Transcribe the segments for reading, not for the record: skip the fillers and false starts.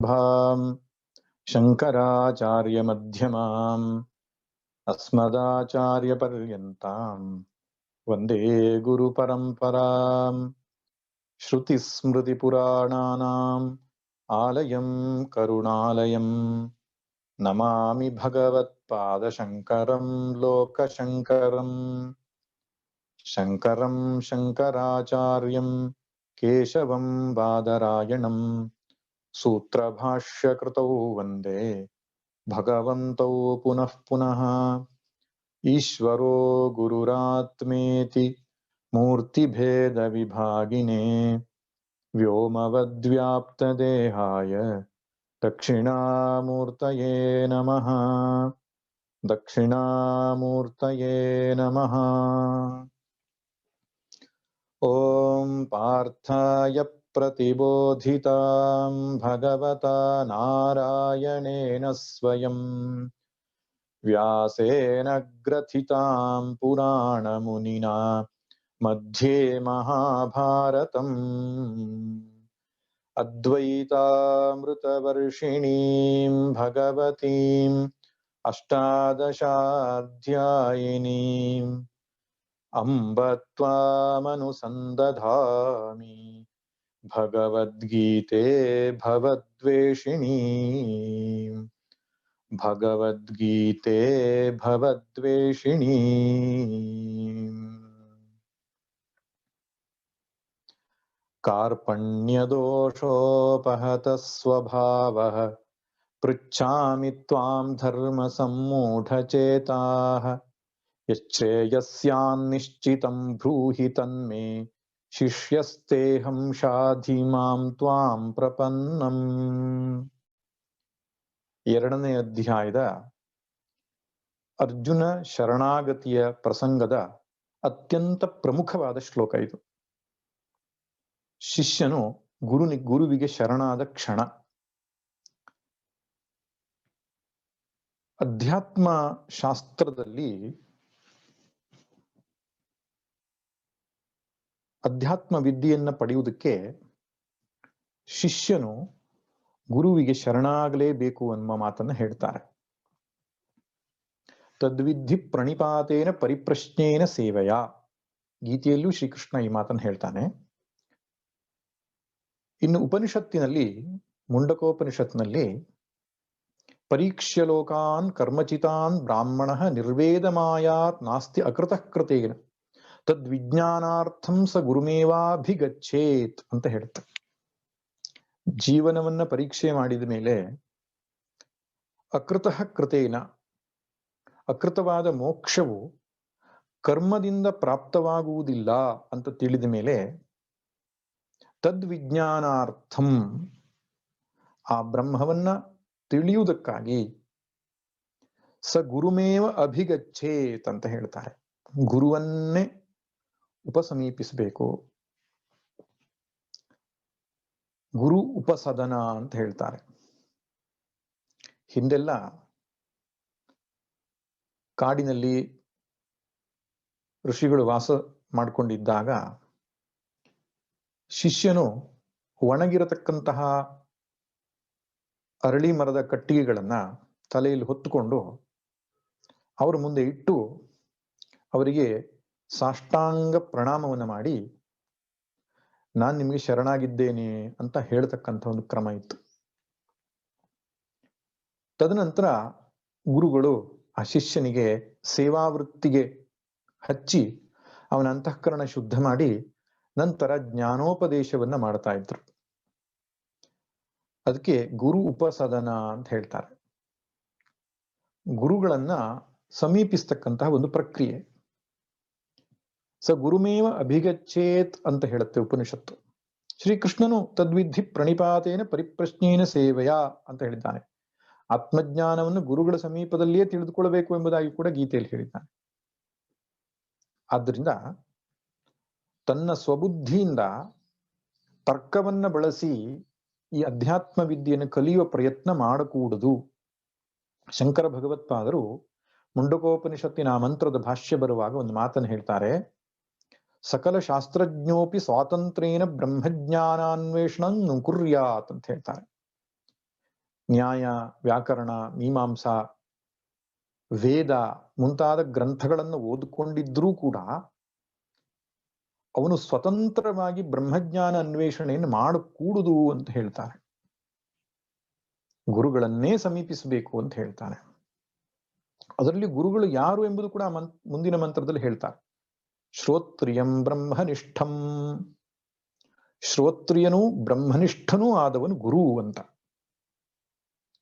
भां शङ्कराचार्यमध्यमाम् अस्मदाचार्यपर्यन्तां वन्दे गुरुपरम्पराम्। श्रुतिस्मृतिपुराणानाम् आलयं करुणालयं नमामि भगवत्पादशङ्करं लोकशङ्करम्। शङ्करं शङ्कराचार्यं केशवं बादरायणं सूत्रभाष्यकृतौ वन्दे भगवन्तौ पुनः पुनः। ईश्वरो गुरुरात्मेति मूर्तिभेदविभागिने व्योमवद्व्याप्तदेहाय दक्षिणामूर्तये नमः। दक्षिणामूर्तये नमः। ॐ पार्थाय प्रतिबोधितां भगवता नारायणेन स्वयं व्यासेन ग्रथितां पुराणमुनिना मध्ये महाभारतम् अद्वैतामृतवर्षिणीं भगवतीम् अष्टादशाध्यायिनीम् अम्ब त्वामनुसन्दधामि भगवद्गीते भवद्वेषिणी। भगवद्गीते भवद्वेषिणी। कार्पण्यदोषोपहतः स्वभावः पृच्छामि त्वां धर्मसम्मूढचेताः यच्छ्रेयस्यान्निश्चितं ब्रूहि तन्मे शिष्यस्तेऽहं शाधि मां त्वां प्रपन्नम्। ಎರಡನೇ ಅಧ್ಯಾಯದ ಅರ್ಜುನ ಶರಣಾಗತಿಯ ಪ್ರಸಂಗದ ಅತ್ಯಂತ ಪ್ರಮುಖವಾದ ಶ್ಲೋಕ ಇದು. ಶಿಷ್ಯನು ಗುರುವಿಗೆ ಶರಣಾದ ಕ್ಷಣ. ಅಧ್ಯಾತ್ಮ ಶಾಸ್ತ್ರದಲ್ಲಿ ಅಧ್ಯಾತ್ಮ ವಿದ್ಯೆಯನ್ನು ಪಡೆಯುವುದಕ್ಕೆ ಶಿಷ್ಯನು ಗುರುವಿಗೆ ಶರಣಾಗಲೇಬೇಕು ಎನ್ನುವ ಮಾತನ್ನು ಹೇಳ್ತಾರೆ. ತದ್ವಿಧಿ ಪ್ರಣಿಪಾತೇನ ಪರಿಪ್ರಶ್ನೇನ ಸೇವೆಯ. ಗೀತೆಯಲ್ಲೂ ಶ್ರೀಕೃಷ್ಣ ಈ ಮಾತನ್ನು ಹೇಳ್ತಾನೆ. ಇನ್ನು ಉಪನಿಷತ್ತಿನಲ್ಲಿ, ಮುಂಡಕೋಪನಿಷತ್ನಲ್ಲಿ ಪರೀಕ್ಷ್ಯ ಲೋಕಾನ್ ಕರ್ಮಚಿತಾನ್ ಬ್ರಾಹ್ಮಣ ನಿರ್ವೇದ ಮಾಯಾತ್ ನಾಸ್ತಿ ಅಕೃತಃ ಕೃತೇನ ತದ್ವಿಜ್ಞಾನಾರ್ಥಂ ಸ ಗುರುಮೇವಾಭಿಗಚ್ಚೇತ್ ಅಂತ ಹೇಳುತ್ತೆ. ಜೀವನವನ್ನ ಪರೀಕ್ಷೆ ಮಾಡಿದ ಮೇಲೆ ಅಕೃತಃ ಕೃತೇನ, ಅಕೃತವಾದ ಮೋಕ್ಷವು ಕರ್ಮದಿಂದ ಪ್ರಾಪ್ತವಾಗುವುದಿಲ್ಲ ಅಂತ ತಿಳಿದ ಮೇಲೆ ತದ್ವಿಜ್ಞಾನಾರ್ಥಂ, ಆ ಬ್ರಹ್ಮವನ್ನ ತಿಳಿಯುವುದಕ್ಕಾಗಿ ಸ ಗುರುಮೇವ ಅಭಿಗಚ್ಚೇತ್ ಅಂತ ಹೇಳ್ತಾರೆ. ಗುರುವನ್ನೇ ಉಪಸಮೀಪಿಸಬೇಕು. ಗುರು ಉಪಸದನ ಅಂತ ಹೇಳ್ತಾರೆ. ಹಿಂದೆಲ್ಲ ಕಾಡಿನಲ್ಲಿ ಋಷಿಗಳು ವಾಸ ಮಾಡಿಕೊಂಡಿದ್ದಾಗ ಶಿಷ್ಯನು ಒಣಗಿರತಕ್ಕಂತಹ ಅರಳಿ ಮರದ ಕಟ್ಟಿಗೆಗಳನ್ನ ತಲೆಯಲ್ಲಿ ಹೊತ್ತುಕೊಂಡು ಅವರ ಮುಂದೆ ಇಟ್ಟು ಅವರಿಗೆ ಸಾಷ್ಟಾಂಗ ಪ್ರಣಾಮವನ್ನು ಮಾಡಿ ನಾನು ನಿಮಗೆ ಶರಣಾಗಿದ್ದೇನೆ ಅಂತ ಹೇಳ್ತಕ್ಕಂಥ ಒಂದು ಕ್ರಮ ಇತ್ತು. ತದನಂತರ ಗುರುಗಳು ಆ ಶಿಷ್ಯನಿಗೆ ಸೇವಾವೃತ್ತಿಗೆ ಹಚ್ಚಿ ಅವನ ಅಂತಃಕರಣ ಶುದ್ಧ ಮಾಡಿ ನಂತರ ಜ್ಞಾನೋಪದೇಶವನ್ನ ಮಾಡ್ತಾ ಇದ್ರು. ಅದಕ್ಕೆ ಗುರು ಉಪಸದನ ಅಂತ ಹೇಳ್ತಾರೆ. ಗುರುಗಳನ್ನ ಸಮೀಪಿಸ್ತಕ್ಕಂತಹ ಒಂದು ಪ್ರಕ್ರಿಯೆ. ಸ ಗುರುಮೇವ ಅಭಿಗಚ್ಚೇತ್ ಅಂತ ಹೇಳುತ್ತೆ ಉಪನಿಷತ್ತು. ಶ್ರೀಕೃಷ್ಣನು ತದ್ವಿಧಿ ಪ್ರಣಿಪಾತೇನ ಪರಿಪ್ರಶ್ನೇನ ಸೇವೆಯ ಅಂತ ಹೇಳಿದ್ದಾನೆ. ಆತ್ಮಜ್ಞಾನವನ್ನು ಗುರುಗಳ ಸಮೀಪದಲ್ಲಿಯೇ ತಿಳಿದುಕೊಳ್ಳಬೇಕು ಎಂಬುದಾಗಿ ಕೂಡ ಗೀತೆಯಲ್ಲಿ ಹೇಳಿದ್ದಾನೆ. ಆದ್ದರಿಂದ ತನ್ನ ಸ್ವಬುದ್ಧಿಯಿಂದ ತರ್ಕವನ್ನ ಬಳಸಿ ಈ ಅಧ್ಯಾತ್ಮ ವಿದ್ಯೆಯನ್ನು ಕಲಿಯುವ ಪ್ರಯತ್ನ ಮಾಡಕೂಡದು. ಶಂಕರ ಭಗವತ್ಪಾದರು ಮುಂಡಕೋಪನಿಷತ್ತಿನ ಮಂತ್ರದ ಭಾಷ್ಯ ಬರುವಾಗ ಒಂದು ಮಾತನ್ನು ಹೇಳ್ತಾರೆ. ಸಕಲ ಶಾಸ್ತ್ರಜ್ಞೋಪಿ ಸ್ವಾತಂತ್ರ್ಯೇನ ಬ್ರಹ್ಮಜ್ಞಾನಾನ್ವೇಷಣ ಕುರ್ಯಾತ್ ಅಂತ ಹೇಳ್ತಾರೆ. ನ್ಯಾಯ, ವ್ಯಾಕರಣ, ಮೀಮಾಂಸಾ, ವೇದ ಮುಂತಾದ ಗ್ರಂಥಗಳನ್ನು ಓದಿಕೊಂಡಿದ್ರೂ ಕೂಡ ಅವನು ಸ್ವತಂತ್ರವಾಗಿ ಬ್ರಹ್ಮಜ್ಞಾನ ಅನ್ವೇಷಣೆಯನ್ನು ಮಾಡಕೂಡುದು ಅಂತ ಹೇಳ್ತಾರೆ. ಗುರುಗಳನ್ನೇ ಸಮೀಪಿಸಬೇಕು ಅಂತ ಹೇಳ್ತಾನೆ. ಅದರಲ್ಲಿ ಗುರುಗಳು ಯಾರು ಎಂಬುದು ಕೂಡ ಮುಂದಿನ ಮಂತ್ರದಲ್ಲಿ ಹೇಳ್ತಾರೆ. ಶ್ರೋತ್ರಿಯಂ ಬ್ರಹ್ಮನಿಷ್ಠಂ, ಶ್ರೋತ್ರಿಯನೂ ಬ್ರಹ್ಮನಿಷ್ಠನೂ ಆದವನು ಗುರು ಅಂತ.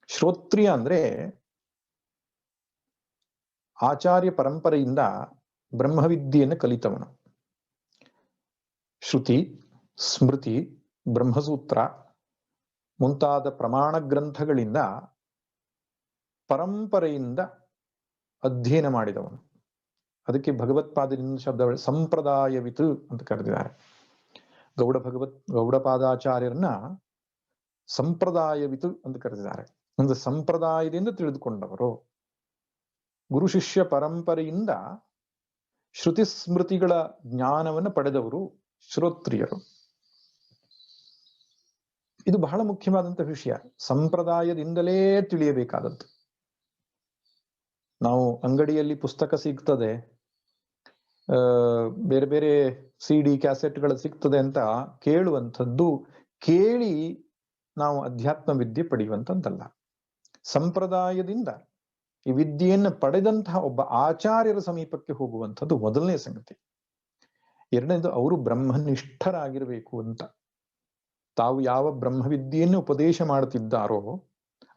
ಶ್ರೋತ್ರಿಯ ಅಂದ್ರೆ ಆಚಾರ್ಯ ಪರಂಪರೆಯಿಂದ ಬ್ರಹ್ಮವಿದ್ಯೆಯನ್ನು ಕಲಿತವನು. ಶ್ರುತಿ, ಸ್ಮೃತಿ, ಬ್ರಹ್ಮಸೂತ್ರ ಮುಂತಾದ ಪ್ರಮಾಣ ಗ್ರಂಥಗಳಿಂದ ಪರಂಪರೆಯಿಂದ ಅಧ್ಯಯನ ಮಾಡಿದವನು. ಅದಕ್ಕೆ ಭಗವತ್ಪಾದರಿಂದ ಶಬ್ದ ಸಂಪ್ರದಾಯವಿತು ಅಂತ ಕರೆದಿದ್ದಾರೆ. ಗೌಡಪಾದಾಚಾರ್ಯರನ್ನ ಸಂಪ್ರದಾಯವಿತು ಅಂತ ಕರೆದಿದ್ದಾರೆ. ಒಂದು ಸಂಪ್ರದಾಯದಿಂದ ತಿಳಿದುಕೊಂಡವರು, ಗುರು ಶಿಷ್ಯ ಪರಂಪರೆಯಿಂದ ಶ್ರುತಿ ಸ್ಮೃತಿಗಳ ಜ್ಞಾನವನ್ನು ಪಡೆದವರು ಶ್ರೋತ್ರಿಯರು. ಇದು ಬಹಳ ಮುಖ್ಯವಾದಂತಹ ವಿಷಯ. ಸಂಪ್ರದಾಯದಿಂದಲೇ ತಿಳಿಯಬೇಕಾದದ್ದು. ನಾವು ಅಂಗಡಿಯಲ್ಲಿ ಪುಸ್ತಕ ಸಿಗ್ತದೆ, ಬೇರೆ ಬೇರೆ CD ಕ್ಯಾಸೆಟ್ಗಳು ಸಿಗ್ತದೆ ಅಂತ ಕೇಳುವಂಥದ್ದು ಕೇಳಿ ನಾವು ಅಧ್ಯಾತ್ಮ ವಿದ್ಯೆ ಪಡೆಯುವಂಥದ್ದಲ್ಲ. ಸಂಪ್ರದಾಯದಿಂದ ಈ ವಿದ್ಯೆಯನ್ನು ಪಡೆದಂತಹ ಒಬ್ಬ ಆಚಾರ್ಯರ ಸಮೀಪಕ್ಕೆ ಹೋಗುವಂಥದ್ದು ಮೊದಲನೇ ಸಂಗತಿ. ಎರಡನೇದು, ಅವರು ಬ್ರಹ್ಮನಿಷ್ಠರಾಗಿರಬೇಕು ಅಂತ. ತಾವು ಯಾವ ಬ್ರಹ್ಮವಿದ್ಯೆಯನ್ನು ಉಪದೇಶ ಮಾಡುತ್ತಿದ್ದಾರೋ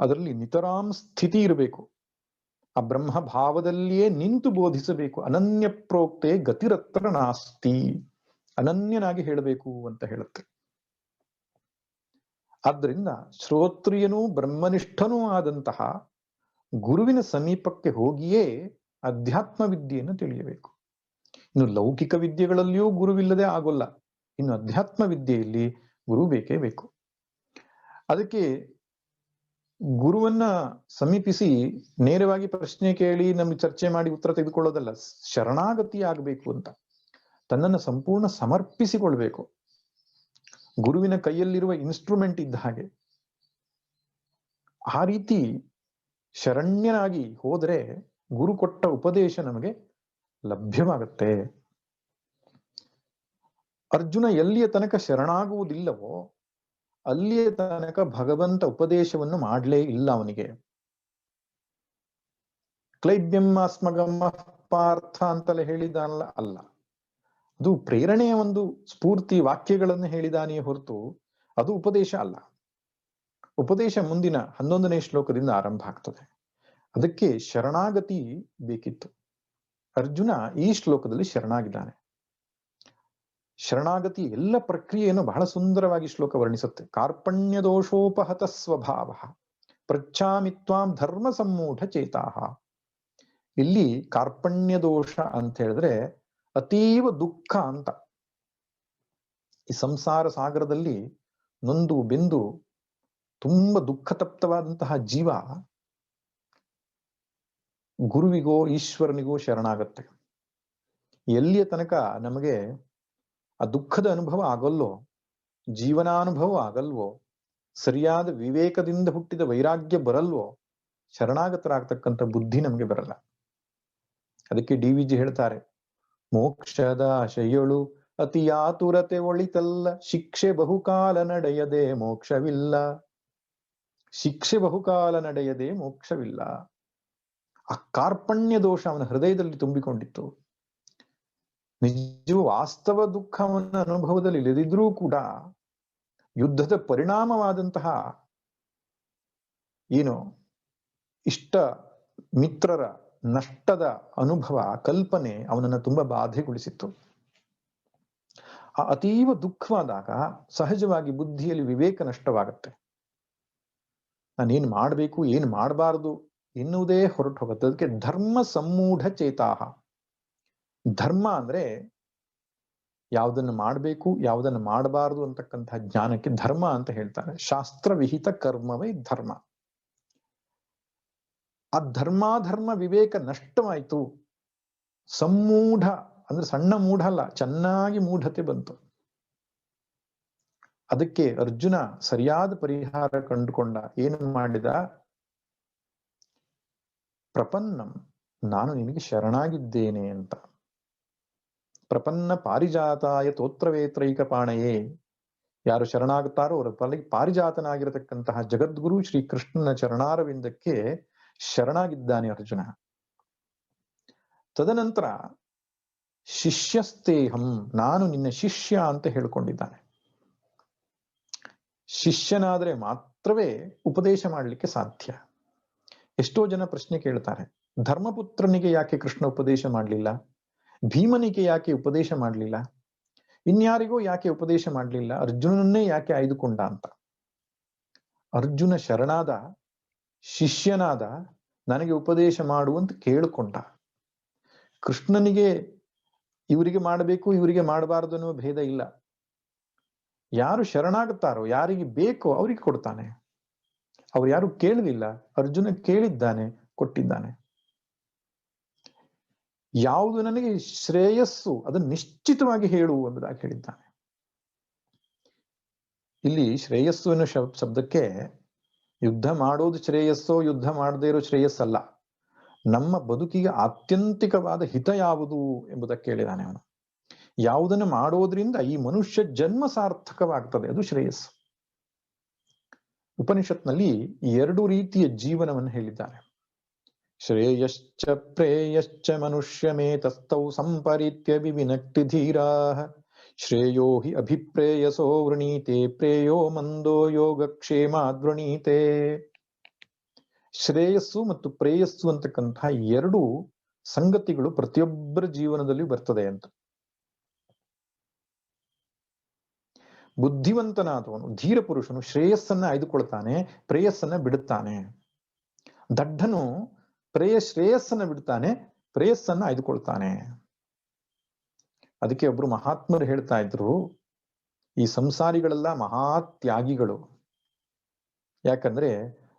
ಅದರಲ್ಲಿ ನಿತರಾಂ ಸ್ಥಿತಿ ಇರಬೇಕು. ಆ ಬ್ರಹ್ಮ ಭಾವದಲ್ಲಿಯೇ ನಿಂತು ಬೋಧಿಸಬೇಕು. ಅನನ್ಯ ಪ್ರೋಕ್ತೆ ಗತಿರತ್ರ ನಾಸ್ತಿ, ಅನನ್ಯನಾಗಿ ಹೇಳಬೇಕು ಅಂತ ಹೇಳುತ್ತೆ. ಆದ್ದರಿಂದ ಶ್ರೋತ್ರಿಯನೂ ಬ್ರಹ್ಮನಿಷ್ಠನೂ ಆದಂತಹ ಗುರುವಿನ ಸಮೀಪಕ್ಕೆ ಹೋಗಿಯೇ ಅಧ್ಯಾತ್ಮ ವಿದ್ಯೆಯನ್ನು ತಿಳಿಯಬೇಕು. ಇನ್ನು ಲೌಕಿಕ ವಿದ್ಯೆಗಳಲ್ಲಿಯೂ ಗುರುವಿಲ್ಲದೆ ಆಗೋಲ್ಲ. ಇನ್ನು ಅಧ್ಯಾತ್ಮ ವಿದ್ಯೆಯಲ್ಲಿ ಗುರು ಬೇಕೇ ಬೇಕು. ಅದಕ್ಕೆ ಗುರುವನ್ನ ಸಮೀಪಿಸಿ ನೇರವಾಗಿ ಪ್ರಶ್ನೆ ಕೇಳಿ ನಮಗೆ ಚರ್ಚೆ ಮಾಡಿ ಉತ್ತರ ತೆಗೆದುಕೊಳ್ಳೋದಲ್ಲ, ಶರಣಾಗತಿ ಆಗಬೇಕು ಅಂತ. ತನ್ನನ್ನು ಸಂಪೂರ್ಣ ಸಮರ್ಪಿಸಿಕೊಳ್ಬೇಕು. ಗುರುವಿನ ಕೈಯಲ್ಲಿರುವ ಇನ್ಸ್ಟ್ರೂಮೆಂಟ್ ಇದ್ದ ಹಾಗೆ. ಆ ರೀತಿ ಶರಣ್ಯನಾಗಿ ಹೋದರೆ ಗುರು ಕೊಟ್ಟ ಉಪದೇಶ ನಮಗೆ ಲಭ್ಯವಾಗುತ್ತೆ. ಅರ್ಜುನ ಎಲ್ಲಿಯ ತನಕ ಶರಣಾಗುವುದಿಲ್ಲವೋ ಅಲ್ಲಿಯ ತನಕ ಭಗವಂತ ಉಪದೇಶವನ್ನು ಮಾಡಲೇ ಇಲ್ಲ ಅವನಿಗೆ. ಕ್ಲೈಬ್ಯಮಾಸ್ಮಗಮ ಪಾರ್ಥ ಅಂತಲೇ ಹೇಳಿದಾನಲ್ಲ, ಅಲ್ಲ. ಅದು ಪ್ರೇರಣೆಯ ಒಂದು ಸ್ಫೂರ್ತಿ ವಾಕ್ಯಗಳನ್ನು ಹೇಳಿದಾನೆಯೇ ಹೊರತು ಅದು ಉಪದೇಶ ಅಲ್ಲ. ಉಪದೇಶ ಮುಂದಿನ 11ನೇ ಶ್ಲೋಕದಿಂದ ಆರಂಭ ಆಗ್ತದೆ. ಅದಕ್ಕೆ ಶರಣಾಗತಿ ಬೇಕಿತ್ತು. ಅರ್ಜುನ ಈ ಶ್ಲೋಕದಲ್ಲಿ ಶರಣಾಗಿದ್ದಾನೆ. ಶರಣಾಗತಿ ಎಲ್ಲ ಪ್ರಕ್ರಿಯೆಯನ್ನು ಬಹಳ ಸುಂದರವಾಗಿ ಶ್ಲೋಕ ವರ್ಣಿಸುತ್ತೆ. ಕಾರ್ಪಣ್ಯ ದೋಷೋಪಹತ ಸ್ವಭಾವ ಪ್ರಚ್ಛಾಮಿತ್ವಾಂ ಧರ್ಮ ಸಮ್ಮೂಢ ಚೇತಾಹ. ಇಲ್ಲಿ ಕಾರ್ಪಣ್ಯ ದೋಷ ಅಂತ ಹೇಳಿದ್ರೆ ಅತೀವ ದುಃಖ ಅಂತ. ಈ ಸಂಸಾರ ಸಾಗರದಲ್ಲಿ ನೊಂದು ಬೆಂದು ತುಂಬ ದುಃಖ ತಪ್ತವಾದಂತಹ ಜೀವ ಗುರುವಿಗೋ ಈಶ್ವರನಿಗೋ ಶರಣಾಗತ್ತೆ. ಎಲ್ಲಿಯ ತನಕ ನಮಗೆ ಆ ದುಃಖದ ಅನುಭವ ಆಗಲ್ಲೋ, ಜೀವನಾನುಭವ ಆಗಲ್ವೋ, ಸರಿಯಾದ ವಿವೇಕದಿಂದ ಹುಟ್ಟಿದ ವೈರಾಗ್ಯ ಬರಲ್ವೋ, ಶರಣಾಗತರಾಗ್ತಕ್ಕಂಥ ಬುದ್ಧಿ ನಮಗೆ ಬರಲ್ಲ. ಅದಕ್ಕೆ DVG ಹೇಳ್ತಾರೆ, ಮೋಕ್ಷದ ಆಶೆಯೊಳು ಅತಿಯಾತುರತೆ ಒಳಿತಲ್ಲ, ಶಿಕ್ಷೆ ಬಹುಕಾಲ ನಡೆಯದೆ ಮೋಕ್ಷವಿಲ್ಲ. ಶಿಕ್ಷೆ ಬಹುಕಾಲ ನಡೆಯದೆ ಮೋಕ್ಷವಿಲ್ಲ. ಆ ಕಾರ್ಪಣ್ಯ ದೋಷ ಅವನ ಹೃದಯದಲ್ಲಿ ತುಂಬಿಕೊಂಡಿತ್ತು. ನಿಜ ವಾಸ್ತವ ದುಃಖವನ್ನ ಅನುಭವದಲ್ಲಿ ಇಲ್ಲದಿದ್ರೂ ಕೂಡ ಯುದ್ಧದ ಪರಿಣಾಮವಾದಂತಹ ಏನು ಇಷ್ಟ ಮಿತ್ರರ ನಷ್ಟದ ಅನುಭವ, ಕಲ್ಪನೆ ಅವನನ್ನು ತುಂಬಾ ಬಾಧೆಗೊಳಿಸಿತ್ತು. ಆ ಅತೀವ ದುಃಖವಾದಾಗ ಸಹಜವಾಗಿ ಬುದ್ಧಿಯಲ್ಲಿ ವಿವೇಕ ನಷ್ಟವಾಗತ್ತೆ. ನಾನೇನ್ ಮಾಡ್ಬೇಕು ಏನ್ ಮಾಡಬಾರದು ಎನ್ನುವುದೇ ಹೊರಟು ಹೋಗುತ್ತೆ. ಅದಕ್ಕೆ ಧರ್ಮ ಸಮ್ಮೂಢ ಚೇತಾಹ. ಧರ್ಮ ಅಂದ್ರೆ ಯಾವುದನ್ನು ಮಾಡಬೇಕು ಯಾವುದನ್ನು ಮಾಡಬಾರದು ಅಂತಕ್ಕಂತಹ ಜ್ಞಾನಕ್ಕೆ ಧರ್ಮ ಅಂತ ಹೇಳ್ತಾರೆ. ಶಾಸ್ತ್ರ ವಿಹಿತ ಕರ್ಮವೇ ಧರ್ಮ. ಆ ಧರ್ಮಾಧರ್ಮ ವಿವೇಕ ನಷ್ಟವಾಯಿತು. ಸಮ್ಮೂಢ ಅಂದ್ರೆ ಸಣ್ಣ ಮೂಢ ಅಲ್ಲ, ಚೆನ್ನಾಗಿ ಮೂಢತೆ ಬಂತು. ಅದಕ್ಕೆ ಅರ್ಜುನ ಸರಿಯಾದ ಪರಿಹಾರ ಕಂಡುಕೊಂಡ. ಏನು ಮಾಡಿದ? ಪ್ರಪನ್ನಂ, ನಾನು ನಿನಗೆ ಶರಣಾಗಿದ್ದೇನೆ ಅಂತ. ಪ್ರಪನ್ನ ಪಾರಿಜಾತಾಯ ತೋತ್ರವೇತ್ರೈಕ ಪಾಣಯೇ, ಯಾರು ಶರಣಾಗುತ್ತಾರೋ ಅವರ ಪಾರಿಜಾತನಾಗಿರತಕ್ಕಂತಹ ಜಗದ್ಗುರು ಶ್ರೀಕೃಷ್ಣನ ಚರಣಾರವಿಂದಕ್ಕೆ ಶರಣಾಗಿದ್ದಾನೆ ಅರ್ಜುನ. ತದನಂತರ ಶಿಷ್ಯಸ್ತೇಹಂ, ನಾನು ನಿನ್ನ ಶಿಷ್ಯ ಅಂತ ಹೇಳ್ಕೊಂಡಿದ್ದಾನೆ. ಶಿಷ್ಯನಾದ್ರೆ ಮಾತ್ರವೇ ಉಪದೇಶ ಮಾಡಲಿಕ್ಕೆ ಸಾಧ್ಯ. ಎಷ್ಟೋ ಜನ ಪ್ರಶ್ನೆ ಕೇಳ್ತಾರೆ, ಧರ್ಮಪುತ್ರನಿಗೆ ಯಾಕೆ ಕೃಷ್ಣ ಉಪದೇಶ ಮಾಡಲಿಲ್ಲ? ಭೀಮನಿಗೆ ಯಾಕೆ ಉಪದೇಶ ಮಾಡಲಿಲ್ಲ? ಇನ್ಯಾರಿಗೂ ಯಾಕೆ ಉಪದೇಶ ಮಾಡಲಿಲ್ಲ? ಅರ್ಜುನನ್ನೇ ಯಾಕೆ ಆಯ್ದುಕೊಂಡ ಅಂತ. ಅರ್ಜುನ ಶರಣಾದ, ಶಿಷ್ಯನಾದ, ನನಗೆ ಉಪದೇಶ ಮಾಡುವಂತ ಕೇಳಿಕೊಂಡ. ಕೃಷ್ಣನಿಗೆ ಇವರಿಗೆ ಮಾಡಬೇಕು ಇವರಿಗೆ ಮಾಡಬಾರದು ಅನ್ನುವ ಭೇದ ಇಲ್ಲ. ಯಾರು ಶರಣಾಗುತ್ತಾರೋ, ಯಾರಿಗೆ ಬೇಕೋ ಅವರಿಗೆ ಕೊಡ್ತಾನೆ. ಅವ್ರು ಯಾರು ಕೇಳಲಿಲ್ಲ, ಅರ್ಜುನ ಕೇಳಿದ್ದಾನೆ, ಕೊಟ್ಟಿದ್ದಾನೆ. ಯಾವುದು ನನಗೆ ಶ್ರೇಯಸ್ಸು ಅದನ್ನು ನಿಶ್ಚಿತವಾಗಿ ಹೇಳು ಎಂಬುದಾಗಿ ಹೇಳಿದ್ದಾನೆ. ಇಲ್ಲಿ ಶ್ರೇಯಸ್ಸು ಅನ್ನೋ ಶಬ್ದಕ್ಕೆ ಯುದ್ಧ ಮಾಡೋದು ಶ್ರೇಯಸ್ಸೋ ಯುದ್ಧ ಮಾಡದೇ ಇರೋ ಶ್ರೇಯಸ್ಸಲ್ಲ, ನಮ್ಮ ಬದುಕಿಗೆ ಆತ್ಯಂತಿಕವಾದ ಹಿತ ಯಾವುದು ಎಂಬುದಕ್ಕೆ ಹೇಳಿದಾನೆ ಅವನು. ಯಾವುದನ್ನು ಮಾಡೋದ್ರಿಂದ ಈ ಮನುಷ್ಯ ಜನ್ಮ ಸಾರ್ಥಕವಾಗ್ತದೆ, ಅದು ಶ್ರೇಯಸ್ಸು. ಉಪನಿಷತ್ನಲ್ಲಿ 2 ರೀತಿಯ ಜೀವನವನ್ನು ಹೇಳಿದ್ದಾರೆ. ಶ್ರೇಯಶ್ಚ ಪ್ರೇಯಶ್ಚ ಮನುಷ್ಯಮೇತಸ್ಥೌ ಸಂಪರಿತ್ಯ ವಿವಿನಕ್ತಿ ಧೀರಾಃ ಶ್ರೇಯೋ ಹಿ ಅಭಿಪ್ರೇಯಸೋ ವೃಣೀತೆ ಪ್ರೇಯೋ ಮಂದೋ ಯೋಗಕ್ಷೇಮಾದ್ವೃಣೀತೆ. ಶ್ರೇಯಸ್ಸು ಮತ್ತು ಪ್ರೇಯಸ್ಸು ಅಂತಕ್ಕಂತಹ 2 ಸಂಗತಿಗಳು ಪ್ರತಿಯೊಬ್ಬರ ಜೀವನದಲ್ಲಿ ಬರ್ತದೆ ಅಂತ. ಬುದ್ಧಿವಂತನಾದವನು, ಧೀರ ಪುರುಷನು ಶ್ರೇಯಸ್ಸನ್ನ ಆಯ್ದುಕೊಳ್ತಾನೆ, ಪ್ರೇಯಸ್ಸನ್ನ ಬಿಡುತ್ತಾನೆ. ದಡ್ಡನು ಶ್ರೇಯಸ್ಸನ್ನ ಬಿಡ್ತಾನೆ, ಪ್ರೇಯಸ್ಸನ್ನ ಆಯ್ದುಕೊಳ್ತಾನೆ. ಅದಕ್ಕೆ ಒಬ್ರು ಮಹಾತ್ಮರು ಹೇಳ್ತಾ ಇದ್ರು, ಈ ಸಂಸಾರಿಗಳೆಲ್ಲ ಮಹಾತ್ಯಾಗಿಗಳು. ಯಾಕಂದ್ರೆ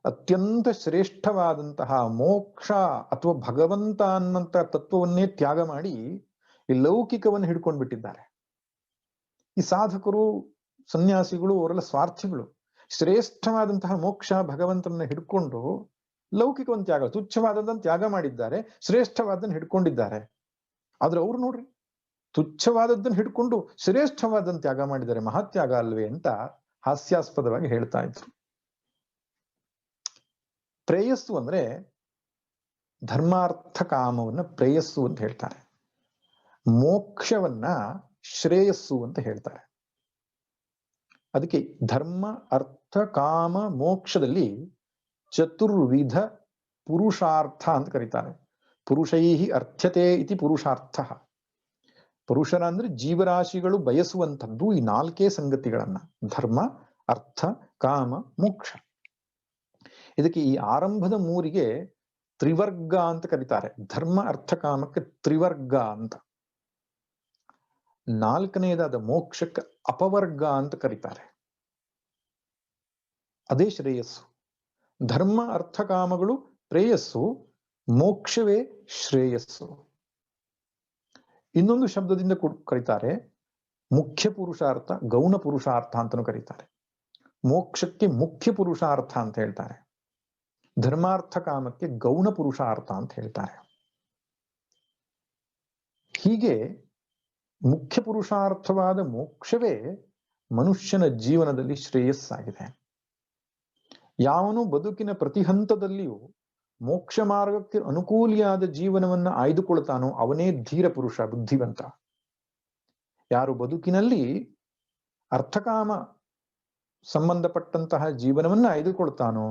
ಅತ್ಯಂತ ಶ್ರೇಷ್ಠವಾದಂತಹ ಮೋಕ್ಷ ಅಥವಾ ಭಗವಂತ ಅನ್ನಂತ ತತ್ವವನ್ನೇ ತ್ಯಾಗ ಮಾಡಿ ಈ ಲೌಕಿಕವನ್ನು ಹಿಡ್ಕೊಂಡ್ಬಿಟ್ಟಿದ್ದಾರೆ. ಈ ಸಾಧಕರು, ಸನ್ಯಾಸಿಗಳು ಅವರೆಲ್ಲ ಸ್ವಾರ್ಥಿಗಳು. ಶ್ರೇಷ್ಠವಾದಂತಹ ಮೋಕ್ಷ ಭಗವಂತನನ್ನ ಹಿಡ್ಕೊಂಡು ಲೌಕಿಕವನ್ನು ತ್ಯಾಗ, ತುಚ್ಛವಾದದ್ದನ್ನು ತ್ಯಾಗ ಮಾಡಿದ್ದಾರೆ, ಶ್ರೇಷ್ಠವಾದನ್ನು ಹಿಡ್ಕೊಂಡಿದ್ದಾರೆ. ಆದ್ರೆ ಅವ್ರು ನೋಡ್ರಿ, ತುಚ್ಛವಾದದ್ದನ್ನು ಹಿಡ್ಕೊಂಡು ಶ್ರೇಷ್ಠವಾದನ್ನು ತ್ಯಾಗ ಮಾಡಿದ್ದಾರೆ, ಮಹಾತ್ಯಾಗ ಅಲ್ವೇ ಅಂತ ಹಾಸ್ಯಾಸ್ಪದವಾಗಿ ಹೇಳ್ತಾ ಇದ್ರು. ಪ್ರೇಯಸ್ಸು ಅಂದ್ರೆ ಧರ್ಮಾರ್ಥ ಕಾಮವನ್ನ ಪ್ರೇಯಸ್ಸು ಅಂತ ಹೇಳ್ತಾರೆ, ಮೋಕ್ಷವನ್ನ ಶ್ರೇಯಸ್ಸು ಅಂತ ಹೇಳ್ತಾರೆ. ಅದಕ್ಕೆ ಧರ್ಮ ಅರ್ಥ ಕಾಮ ಮೋಕ್ಷದಲ್ಲಿ ಚತುರ್ವಿಧ ಪುರುಷಾರ್ಥ ಅಂತ ಕರೀತಾರೆ. ಪುರುಷೈಹಿ ಅರ್ಥ್ಯತೆ ಇತಿ ಪುರುಷಾರ್ಥ. ಪುರುಷರ ಅಂದ್ರೆ ಜೀವರಾಶಿಗಳು ಬಯಸುವಂಥದ್ದು ಈ 4 ಸಂಗತಿಗಳನ್ನ, ಧರ್ಮ ಅರ್ಥ ಕಾಮ ಮೋಕ್ಷ. ಇದಕ್ಕೆ ಈ ಆರಂಭದ 3ಗೆ ತ್ರಿವರ್ಗ ಅಂತ ಕರೀತಾರೆ. ಧರ್ಮ ಅರ್ಥ ಕಾಮಕ್ಕೆ ತ್ರಿವರ್ಗ ಅಂತ. 4ನೇದಾದ ಮೋಕ್ಷಕ್ಕೆ ಅಪವರ್ಗ ಅಂತ ಕರೀತಾರೆ. ಅದೇ ಶ್ರೇಯಸ್ಸು. ಧರ್ಮ ಅರ್ಥ ಕಾಮಗಳು ಪ್ರೇಯಸ್ಸು, ಮೋಕ್ಷವೇ ಶ್ರೇಯಸ್ಸು. ಇನ್ನೊಂದು ಶಬ್ದದಿಂದ ಕರೀತಾರೆ, ಮುಖ್ಯ ಪುರುಷಾರ್ಥ, ಗೌಣ ಪುರುಷಾರ್ಥ ಅಂತಲೂ ಕರೀತಾರೆ. ಮೋಕ್ಷಕ್ಕೆ ಮುಖ್ಯ ಪುರುಷಾರ್ಥ ಅಂತ ಹೇಳ್ತಾರೆ, ಧರ್ಮಾರ್ಥ ಕಾಮಕ್ಕೆ ಗೌಣ ಪುರುಷಾರ್ಥ ಅಂತ ಹೇಳ್ತಾರೆ. ಹೀಗೆ ಮುಖ್ಯ ಪುರುಷಾರ್ಥವಾದ ಮೋಕ್ಷವೇ ಮನುಷ್ಯನ ಜೀವನದಲ್ಲಿ ಶ್ರೇಯಸ್ಸಾಗಿದೆ. ಯಾವನು ಬದುಕಿನ ಪ್ರತಿ ಹಂತದಲ್ಲಿಯೂ ಮೋಕ್ಷ ಮಾರ್ಗಕ್ಕೆ ಅನುಕೂಲಿಯಾದ ಜೀವನವನ್ನ ಆಯ್ದುಕೊಳ್ತಾನೋ ಅವನೇ ಧೀರ ಪುರುಷ, ಬುದ್ಧಿವಂತ. ಯಾರು ಬದುಕಿನಲ್ಲಿ ಅರ್ಥಕಾಮ ಸಂಬಂಧಪಟ್ಟಂತಹ ಜೀವನವನ್ನ ಆಯ್ದುಕೊಳ್ತಾನೋ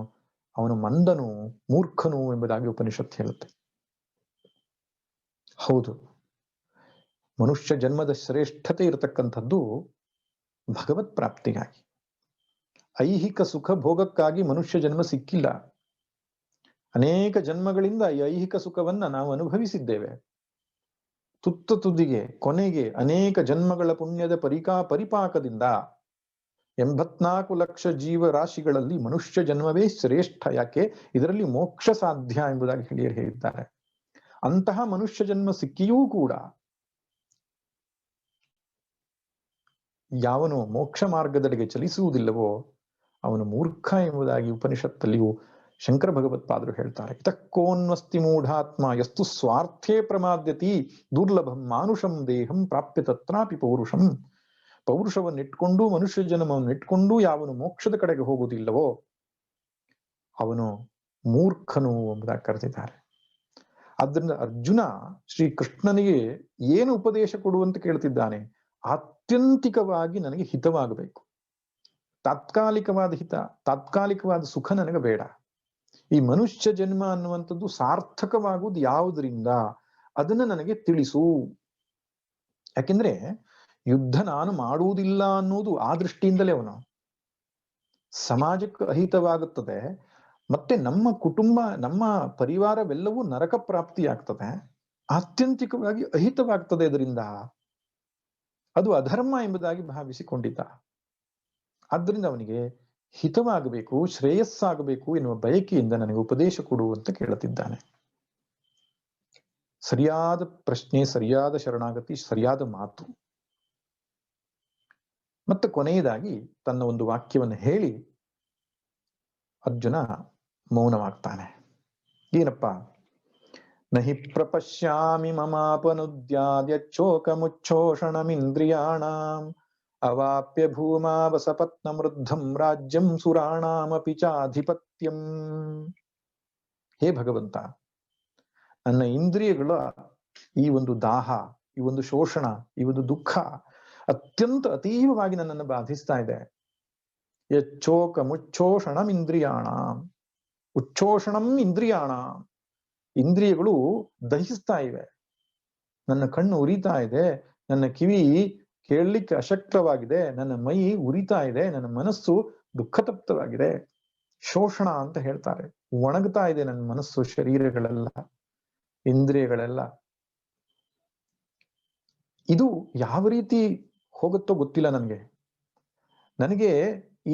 ಅವನು ಮಂದನು, ಮೂರ್ಖನು ಎಂಬುದಾಗಿ ಉಪನಿಷತ್ತು ಹೇಳುತ್ತೆ. ಹೌದು, ಮನುಷ್ಯ ಜನ್ಮದ ಶ್ರೇಷ್ಠತೆ ಇರತಕ್ಕಂಥದ್ದು ಭಗವತ್ ಪ್ರಾಪ್ತಿಗಾಗಿ. ಐಹಿಕ ಸುಖ ಭೋಗಕ್ಕಾಗಿ ಮನುಷ್ಯ ಜನ್ಮ ಸಿಕ್ಕಿಲ್ಲ. ಅನೇಕ ಜನ್ಮಗಳಿಂದ ಈ ಐಹಿಕ ಸುಖವನ್ನ ನಾವು ಅನುಭವಿಸಿದ್ದೇವೆ. ತುತ್ತ ತುದಿಗೆ, ಕೊನೆಗೆ ಅನೇಕ ಜನ್ಮಗಳ ಪುಣ್ಯದ ಪರಿಪಾಕದಿಂದ 84 ಲಕ್ಷ ಜೀವರಾಶಿಗಳಲ್ಲಿ ಮನುಷ್ಯ ಜನ್ಮವೇ ಶ್ರೇಷ್ಠ. ಯಾಕೆ? ಇದರಲ್ಲಿ ಮೋಕ್ಷ ಸಾಧ್ಯ ಎಂಬುದಾಗಿ ಹಿರಿಯರು ಹೇಳಿದ್ದಾರೆ. ಅಂತಹ ಮನುಷ್ಯ ಜನ್ಮ ಸಿಕ್ಕಿಯೂ ಕೂಡ ಯಾವನು ಮೋಕ್ಷ ಮಾರ್ಗದೆಡೆಗೆ ಚಲಿಸುವುದಿಲ್ಲವೋ ಅವನು ಮೂರ್ಖ ಎಂಬುದಾಗಿ ಉಪನಿಷತ್ತಲ್ಲಿಯೂ ಶಂಕರ ಭಗವತ್ಪಾದರು ಹೇಳ್ತಾರೆ. ಇತಕ್ಕೋನ್ವಸ್ತಿ ಮೂಢಾತ್ಮ ಯಸ್ತು ಸ್ವಾರ್ಥೇ ಪ್ರಮಾದ್ಯತಿ ದುರ್ಲಭಂ ಮಾನುಷಂ ದೇಹಂ ಪ್ರಾಪ್ಯ ತತ್ರಾಪಿ ಪೌರುಷಂ. ಪೌರುಷವನ್ನಿಟ್ಕೊಂಡು ಮನುಷ್ಯ ಜನ್ಮವನ್ನಿಟ್ಕೊಂಡು ಯಾವನು ಮೋಕ್ಷದ ಕಡೆಗೆ ಹೋಗುವುದಿಲ್ಲವೋ ಅವನು ಮೂರ್ಖನು ಎಂಬುದಾಗಿ ಕರೆದಿದ್ದಾರೆ. ಆದ್ದರಿಂದ ಅರ್ಜುನ ಶ್ರೀ ಕೃಷ್ಣನಿಗೆ ಏನು ಉಪದೇಶ ಕೊಡುವಂತ ಕೇಳ್ತಿದ್ದಾನೆ? ಆತ್ಯಂತಿಕವಾಗಿ ನನಗೆ ಹಿತವಾಗಬೇಕು. ತಾತ್ಕಾಲಿಕವಾದ ಹಿತ, ತಾತ್ಕಾಲಿಕವಾದ ಸುಖ ನನಗೆ ಬೇಡ. ಈ ಮನುಷ್ಯ ಜನ್ಮ ಅನ್ನುವಂಥದ್ದು ಸಾರ್ಥಕವಾಗುವುದು ಯಾವುದರಿಂದ ಅದನ್ನ ನನಗೆ ತಿಳಿಸು. ಯಾಕೆಂದ್ರೆ ಯುದ್ಧ ನಾನು ಮಾಡುವುದಿಲ್ಲ ಅನ್ನೋದು ಆ ದೃಷ್ಟಿಯಿಂದಲೇ ಅವನು ಸಮಾಜಕ್ಕೆ ಅಹಿತವಾಗುತ್ತದೆ, ಮತ್ತೆ ನಮ್ಮ ಕುಟುಂಬ ನಮ್ಮ ಪರಿವಾರವೆಲ್ಲವೂ ನರಕ ಪ್ರಾಪ್ತಿಯಾಗ್ತದೆ, ಆತ್ಯಂತಿಕವಾಗಿ ಅಹಿತವಾಗ್ತದೆ. ಇದರಿಂದ ಅದು ಅಧರ್ಮ ಎಂಬುದಾಗಿ ಭಾವಿಸಿಕೊಂಡಿದ್ದ. ಆದ್ದರಿಂದ ಅವನಿಗೆ ಹಿತವಾಗಬೇಕು, ಶ್ರೇಯಸ್ಸಾಗಬೇಕು ಎನ್ನುವ ಬಯಕೆಯಿಂದ ನನಗೆ ಉಪದೇಶ ಕೊಡು ಅಂತ ಕೇಳುತ್ತಿದ್ದಾನೆ. ಸರಿಯಾದ ಪ್ರಶ್ನೆ, ಸರಿಯಾದ ಶರಣಾಗತಿ, ಸರಿಯಾದ ಮಾತು. ಮತ್ತೆ ಕೊನೆಯದಾಗಿ ತನ್ನ ಒಂದು ವಾಕ್ಯವನ್ನು ಹೇಳಿ ಅರ್ಜುನ ಮೌನವಾಗ್ತಾನೆ. ಏನಪ್ಪ? ನಹಿ ಪ್ರಪಶ್ಯಾಮಿ ಮಮಾಪನುದ್ಯಾದ್ಯ ಚೋಕಮುಚ್ಛೋಷಣಮಿಂದ್ರಿಯಾಣಾಂ ಅವಾಪ್ಯ ಭೂಮಾ ವಸಪತ್ನ ವೃದ್ಧಂ ರಾಜ್ಯಂ ಸುರಾಣಾಮಪಿ ಚಾಧಿಪತ್ಯಂ. ಹೇ ಭಗವಂತ, ನನ್ನ ಇಂದ್ರಿಯಗಳ ಈ ಒಂದು ದಾಹ, ಈ ಒಂದು ಶೋಷಣ, ಈ ಒಂದು ದುಃಖ ಅತ್ಯಂತ ಅತೀವವಾಗಿ ನನ್ನನ್ನು ಬಾಧಿಸ್ತಾ ಇದೆ. ಯಚ್ಚೋಕ ಮುಚ್ಛೋಷಣಂ ಇಂದ್ರಿಯಾಣಾಂ, ಉಚ್ಛೋಷಣಂ ಇಂದ್ರಿಯಾಣಾಂ, ಇಂದ್ರಿಯಗಳು ದಹಿಸ್ತಾ ಇವೆ. ನನ್ನ ಕಣ್ಣು ಉರಿತಾ ಇದೆ, ನನ್ನ ಕಿವಿ ಕೇಳಲಿಕ್ಕೆ ಅಶಕ್ತವಾಗಿದೆ, ನನ್ನ ಮೈ ಉರಿತಾ ಇದೆ, ನನ್ನ ಮನಸ್ಸು ದುಃಖತಪ್ತವಾಗಿದೆ. ಶೋಷಣ ಅಂತ ಹೇಳ್ತಾರೆ. ಒಣಗ್ತಾ ಇದೆ ನನ್ನ ಮನಸ್ಸು, ಶರೀರಗಳೆಲ್ಲ, ಇಂದ್ರಿಯಗಳೆಲ್ಲ. ಇದು ಯಾವ ರೀತಿ ಹೋಗುತ್ತೋ ಗೊತ್ತಿಲ್ಲ ನನಗೆ. ನನಗೆ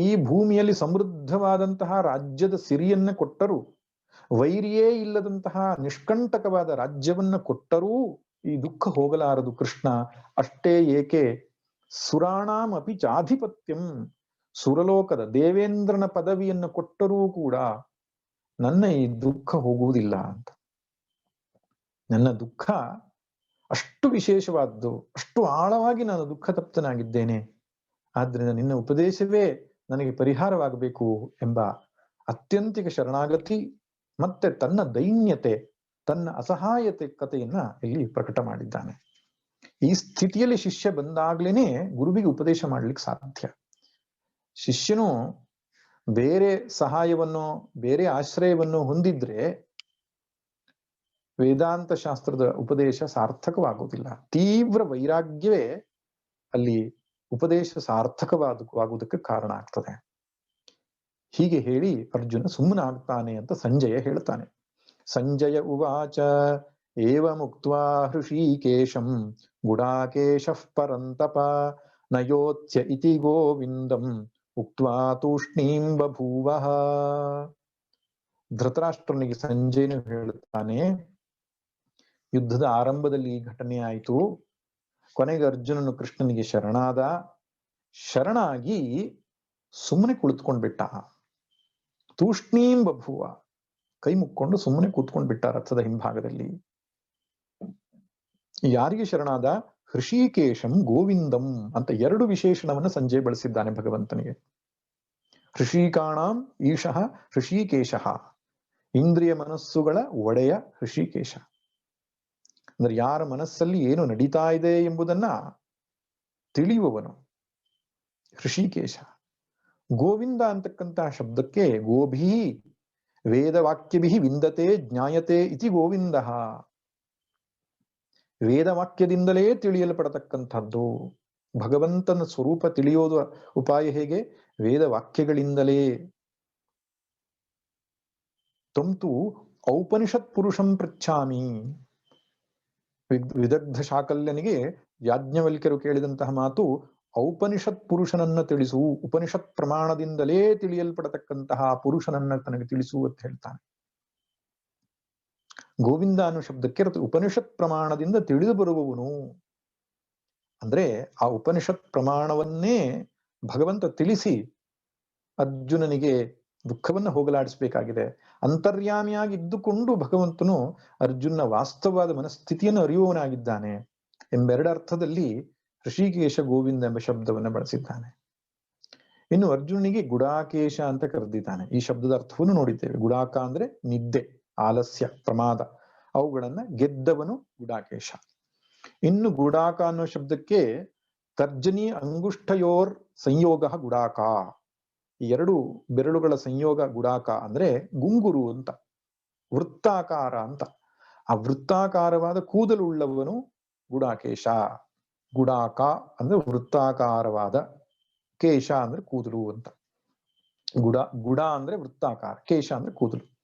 ಈ ಭೂಮಿಯಲ್ಲಿ ಸಮೃದ್ಧವಾದಂತಹ ರಾಜ್ಯದ ಸಿರಿಯನ್ನ ಕೊಟ್ಟರೂ, ವೈರಿಯೇ ಇಲ್ಲದಂತಹ ನಿಷ್ಕಂಟಕವಾದ ರಾಜ್ಯವನ್ನ ಕೊಟ್ಟರೂ ಈ ದುಃಖ ಹೋಗಲಾರದು ಕೃಷ್ಣ. ಅಷ್ಟೇ ಏಕೆ ಸುರಾಣಾಂ ಅಪಿ ಚಾಧಿಪತ್ಯಂ, ಸುರಲೋಕದ ದೇವೇಂದ್ರನ ಪದವಿಯನ್ನು ಕೊಟ್ಟರೂ ಕೂಡ ನನ್ನ ಈ ದುಃಖ ಹೋಗುವುದಿಲ್ಲ ಅಂತ. ನನ್ನ ದುಃಖ ಅಷ್ಟು ವಿಶೇಷವಾದ್ದು, ಅಷ್ಟು ಆಳವಾಗಿ ನಾನು ದುಃಖ ತಪ್ತನಾಗಿದ್ದೇನೆ. ಆದ್ರಿಂದ ನಿನ್ನ ಉಪದೇಶವೇ ನನಗೆ ಪರಿಹಾರವಾಗಬೇಕು ಎಂಬ ಅತ್ಯಂತಿಕ ಶರಣಾಗತಿ ಮತ್ತೆ ತನ್ನ ದೈನ್ಯತೆ, ತನ್ನ ಅಸಹಾಯತೆ ಕಥೆಯನ್ನ ಇಲ್ಲಿ ಪ್ರಕಟ ಮಾಡಿದ್ದಾನೆ. ಈ ಸ್ಥಿತಿಯಲ್ಲಿ ಶಿಷ್ಯ ಬಂದಾಗ್ಲೇನೆ ಗುರುವಿಗೆ ಉಪದೇಶ ಮಾಡ್ಲಿಕ್ಕೆ ಸಾಧ್ಯ. ಶಿಷ್ಯನು ಬೇರೆ ಸಹಾಯವನ್ನು, ಬೇರೆ ಆಶ್ರಯವನ್ನು ಹೊಂದಿದ್ರೆ ವೇದಾಂತ ಶಾಸ್ತ್ರದ ಉಪದೇಶ ಸಾರ್ಥಕವಾಗುವುದಿಲ್ಲ. ತೀವ್ರ ವೈರಾಗ್ಯವೇ ಅಲ್ಲಿ ಉಪದೇಶ ಸಾರ್ಥಕವಾಗುವುದಕ್ಕೆ ಕಾರಣ ಆಗ್ತದೆ. ಹೀಗೆ ಹೇಳಿ ಅರ್ಜುನ ಸುಮ್ಮನಾಗ್ತಾನೆ ಅಂತ ಸಂಜಯ ಹೇಳ್ತಾನೆ. ಸಂಜಯ ಉವಾಚ ಏವ ಮುಕ್ತ್ವಾ ಹೃಷೀಕೇಶಂ ಗುಡಾಕೇಶಃ ಪರಂತಪ ನಯೋತ್ಸ್ಯ ಇತಿ ಗೋವಿಂದಂ ಉಕ್ತ್ವಾ ತೂಷ್ಣೀಂ ಬಭೂವಃ. ಧೃತರಾಷ್ಟ್ರನಿಗೆ ಸಂಜಯನು ಹೇಳುತ್ತಾನೆ, ಯುದ್ಧದ ಆರಂಭದಲ್ಲಿ ಈ ಘಟನೆ ಆಯಿತು. ಕೊನೆಗೆ ಅರ್ಜುನನು ಕೃಷ್ಣನಿಗೆ ಶರಣಾದ. ಶರಣಾಗಿ ಸುಮ್ಮನೆ ಕುಳಿತುಕೊಂಡ್ಬಿಟ್ಟ. ತೂಷ್ಣೀಂ ಬಭೂವ, ಕೈ ಮುಕ್ಕೊಂಡು ಸುಮ್ಮನೆ ಕೂತ್ಕೊಂಡ್ಬಿಟ್ಟ ರಥದ ಹಿಂಭಾಗದಲ್ಲಿ. ಯಾರಿಗೆ ಶರಣಾದ? ಹೃಷೀಕೇಶಂ ಗೋವಿಂದಂ ಅಂತ ಎರಡು ವಿಶೇಷಣವನ್ನು ಸಂಜಯ್ ಬಳಸಿದ್ದಾನೆ ಭಗವಂತನಿಗೆ. ಹೃಷೀಕಾಣಾಂ ಈಶಃ ಹೃಷೀಕೇಶಃ, ಇಂದ್ರಿಯ ಮನಸ್ಸುಗಳ ಒಡೆಯ ಹೃಷೀಕೇಶ. ಅಂದ್ರೆ ಯಾರ ಮನಸ್ಸಲ್ಲಿ ಏನು ನಡೀತಾ ಇದೆ ಎಂಬುದನ್ನ ತಿಳಿಯುವವನು ಹೃಷೀಕೇಶ. ಗೋವಿಂದ ಅಂತಕ್ಕಂತಹ ಶಬ್ದಕ್ಕೆ ಗೋಭಿ ವೇದವಾಕ್ಯಭಿ ವಿಂದತೆ ಜ್ಞಾಯತೆ ಇತಿ ಗೋವಿಂದ. ವೇದವಾಕ್ಯದಿಂದಲೇ ತಿಳಿಯಲ್ಪಡತಕ್ಕಂಥದ್ದು. ಭಗವಂತನ ಸ್ವರೂಪ ತಿಳಿಯೋದು ಉಪಾಯ ಹೇಗೆ? ವೇದವಾಕ್ಯಗಳಿಂದಲೇ. ತ್ವಂತು ಔಪನಿಷತ್ ಪುರುಷಂ ಪೃಚ್ಛಾಮಿ. ವಿದಗ್ಧ ಶಾಕಲ್ಯನಿಗೆ ಯಾಜ್ಞವಲ್ಕ್ಯರು ಕೇಳಿದಂತಹ ಮಾತು, ಔಪನಿಷತ್ ಪುರುಷನನ್ನ ತಿಳಿಸು, ಉಪನಿಷತ್ ಪ್ರಮಾಣದಿಂದಲೇ ತಿಳಿಯಲ್ಪಡತಕ್ಕಂತಹ ಪುರುಷನನ್ನ ತನಗೆ ತಿಳಿಸು ಅಂತ ಹೇಳ್ತಾನೆ. ಗೋವಿಂದ ಅನ್ನೋ ಶಬ್ದಕ್ಕೆ ಉಪನಿಷತ್ ಪ್ರಮಾಣದಿಂದ ತಿಳಿದು ಬರುವವನು. ಅಂದ್ರೆ ಆ ಉಪನಿಷತ್ ಪ್ರಮಾಣವನ್ನೇ ಭಗವಂತ ತಿಳಿಸಿ ಅರ್ಜುನನಿಗೆ ದುಃಖವನ್ನು ಹೋಗಲಾಡಿಸಬೇಕಾಗಿದೆ. ಅಂತರ್ಯಾಮಿಯಾಗಿ ಇದ್ದುಕೊಂಡು ಭಗವಂತನು ಅರ್ಜುನ ವಾಸ್ತವವಾದ ಮನಸ್ಥಿತಿಯನ್ನು ಅರಿಯುವವನಾಗಿದ್ದಾನೆ ಎಂಬೆರಡು ಅರ್ಥದಲ್ಲಿ ಋಷಿಕೇಶ ಗೋವಿಂದ ಎಂಬ ಶಬ್ದವನ್ನು ಬಳಸಿದ್ದಾನೆ. ಇನ್ನು ಅರ್ಜುನನಿಗೆ ಗುಡಾಕೇಶ ಅಂತ ಕರೆದಿದ್ದಾನೆ. ಈ ಶಬ್ದದ ಅರ್ಥವನ್ನು ನೋಡಿದ್ದೇವೆ. ಗುಡಾಕ ಅಂದ್ರೆ ನಿದ್ದೆ, ಆಲಸ್ಯ, ಪ್ರಮಾದ, ಅವುಗಳನ್ನ ಗೆದ್ದವನು ಗುಡಾಕೇಶ. ಇನ್ನು ಗುಡಾಕ ಅನ್ನೋ ಶಬ್ದಕ್ಕೆ ತರ್ಜನಿ ಅಂಗುಷ್ಠಯೋರ್ ಸಂಯೋಗ ಗುಡಾಕ, ಈ ಎರಡು ಬೆರಳುಗಳ ಸಂಯೋಗ ಗುಡಾಕ ಅಂದ್ರೆ ಗುಂಗುರು ಅಂತ, ವೃತ್ತಾಕಾರ ಅಂತ. ಆ ವೃತ್ತಾಕಾರವಾದ ಕೂದಲುಳ್ಳವನು ಗುಡಾಕೇಶ. ಗುಡಾಕ ಅಂದ್ರೆ ವೃತ್ತಾಕಾರವಾದ, ಕೇಶ ಅಂದ್ರೆ ಕೂದಲು ಅಂತ. ಗುಡ ಅಂದ್ರೆ ವೃತ್ತಾಕಾರ, ಕೇಶ ಅಂದ್ರೆ ಕೂದಲು.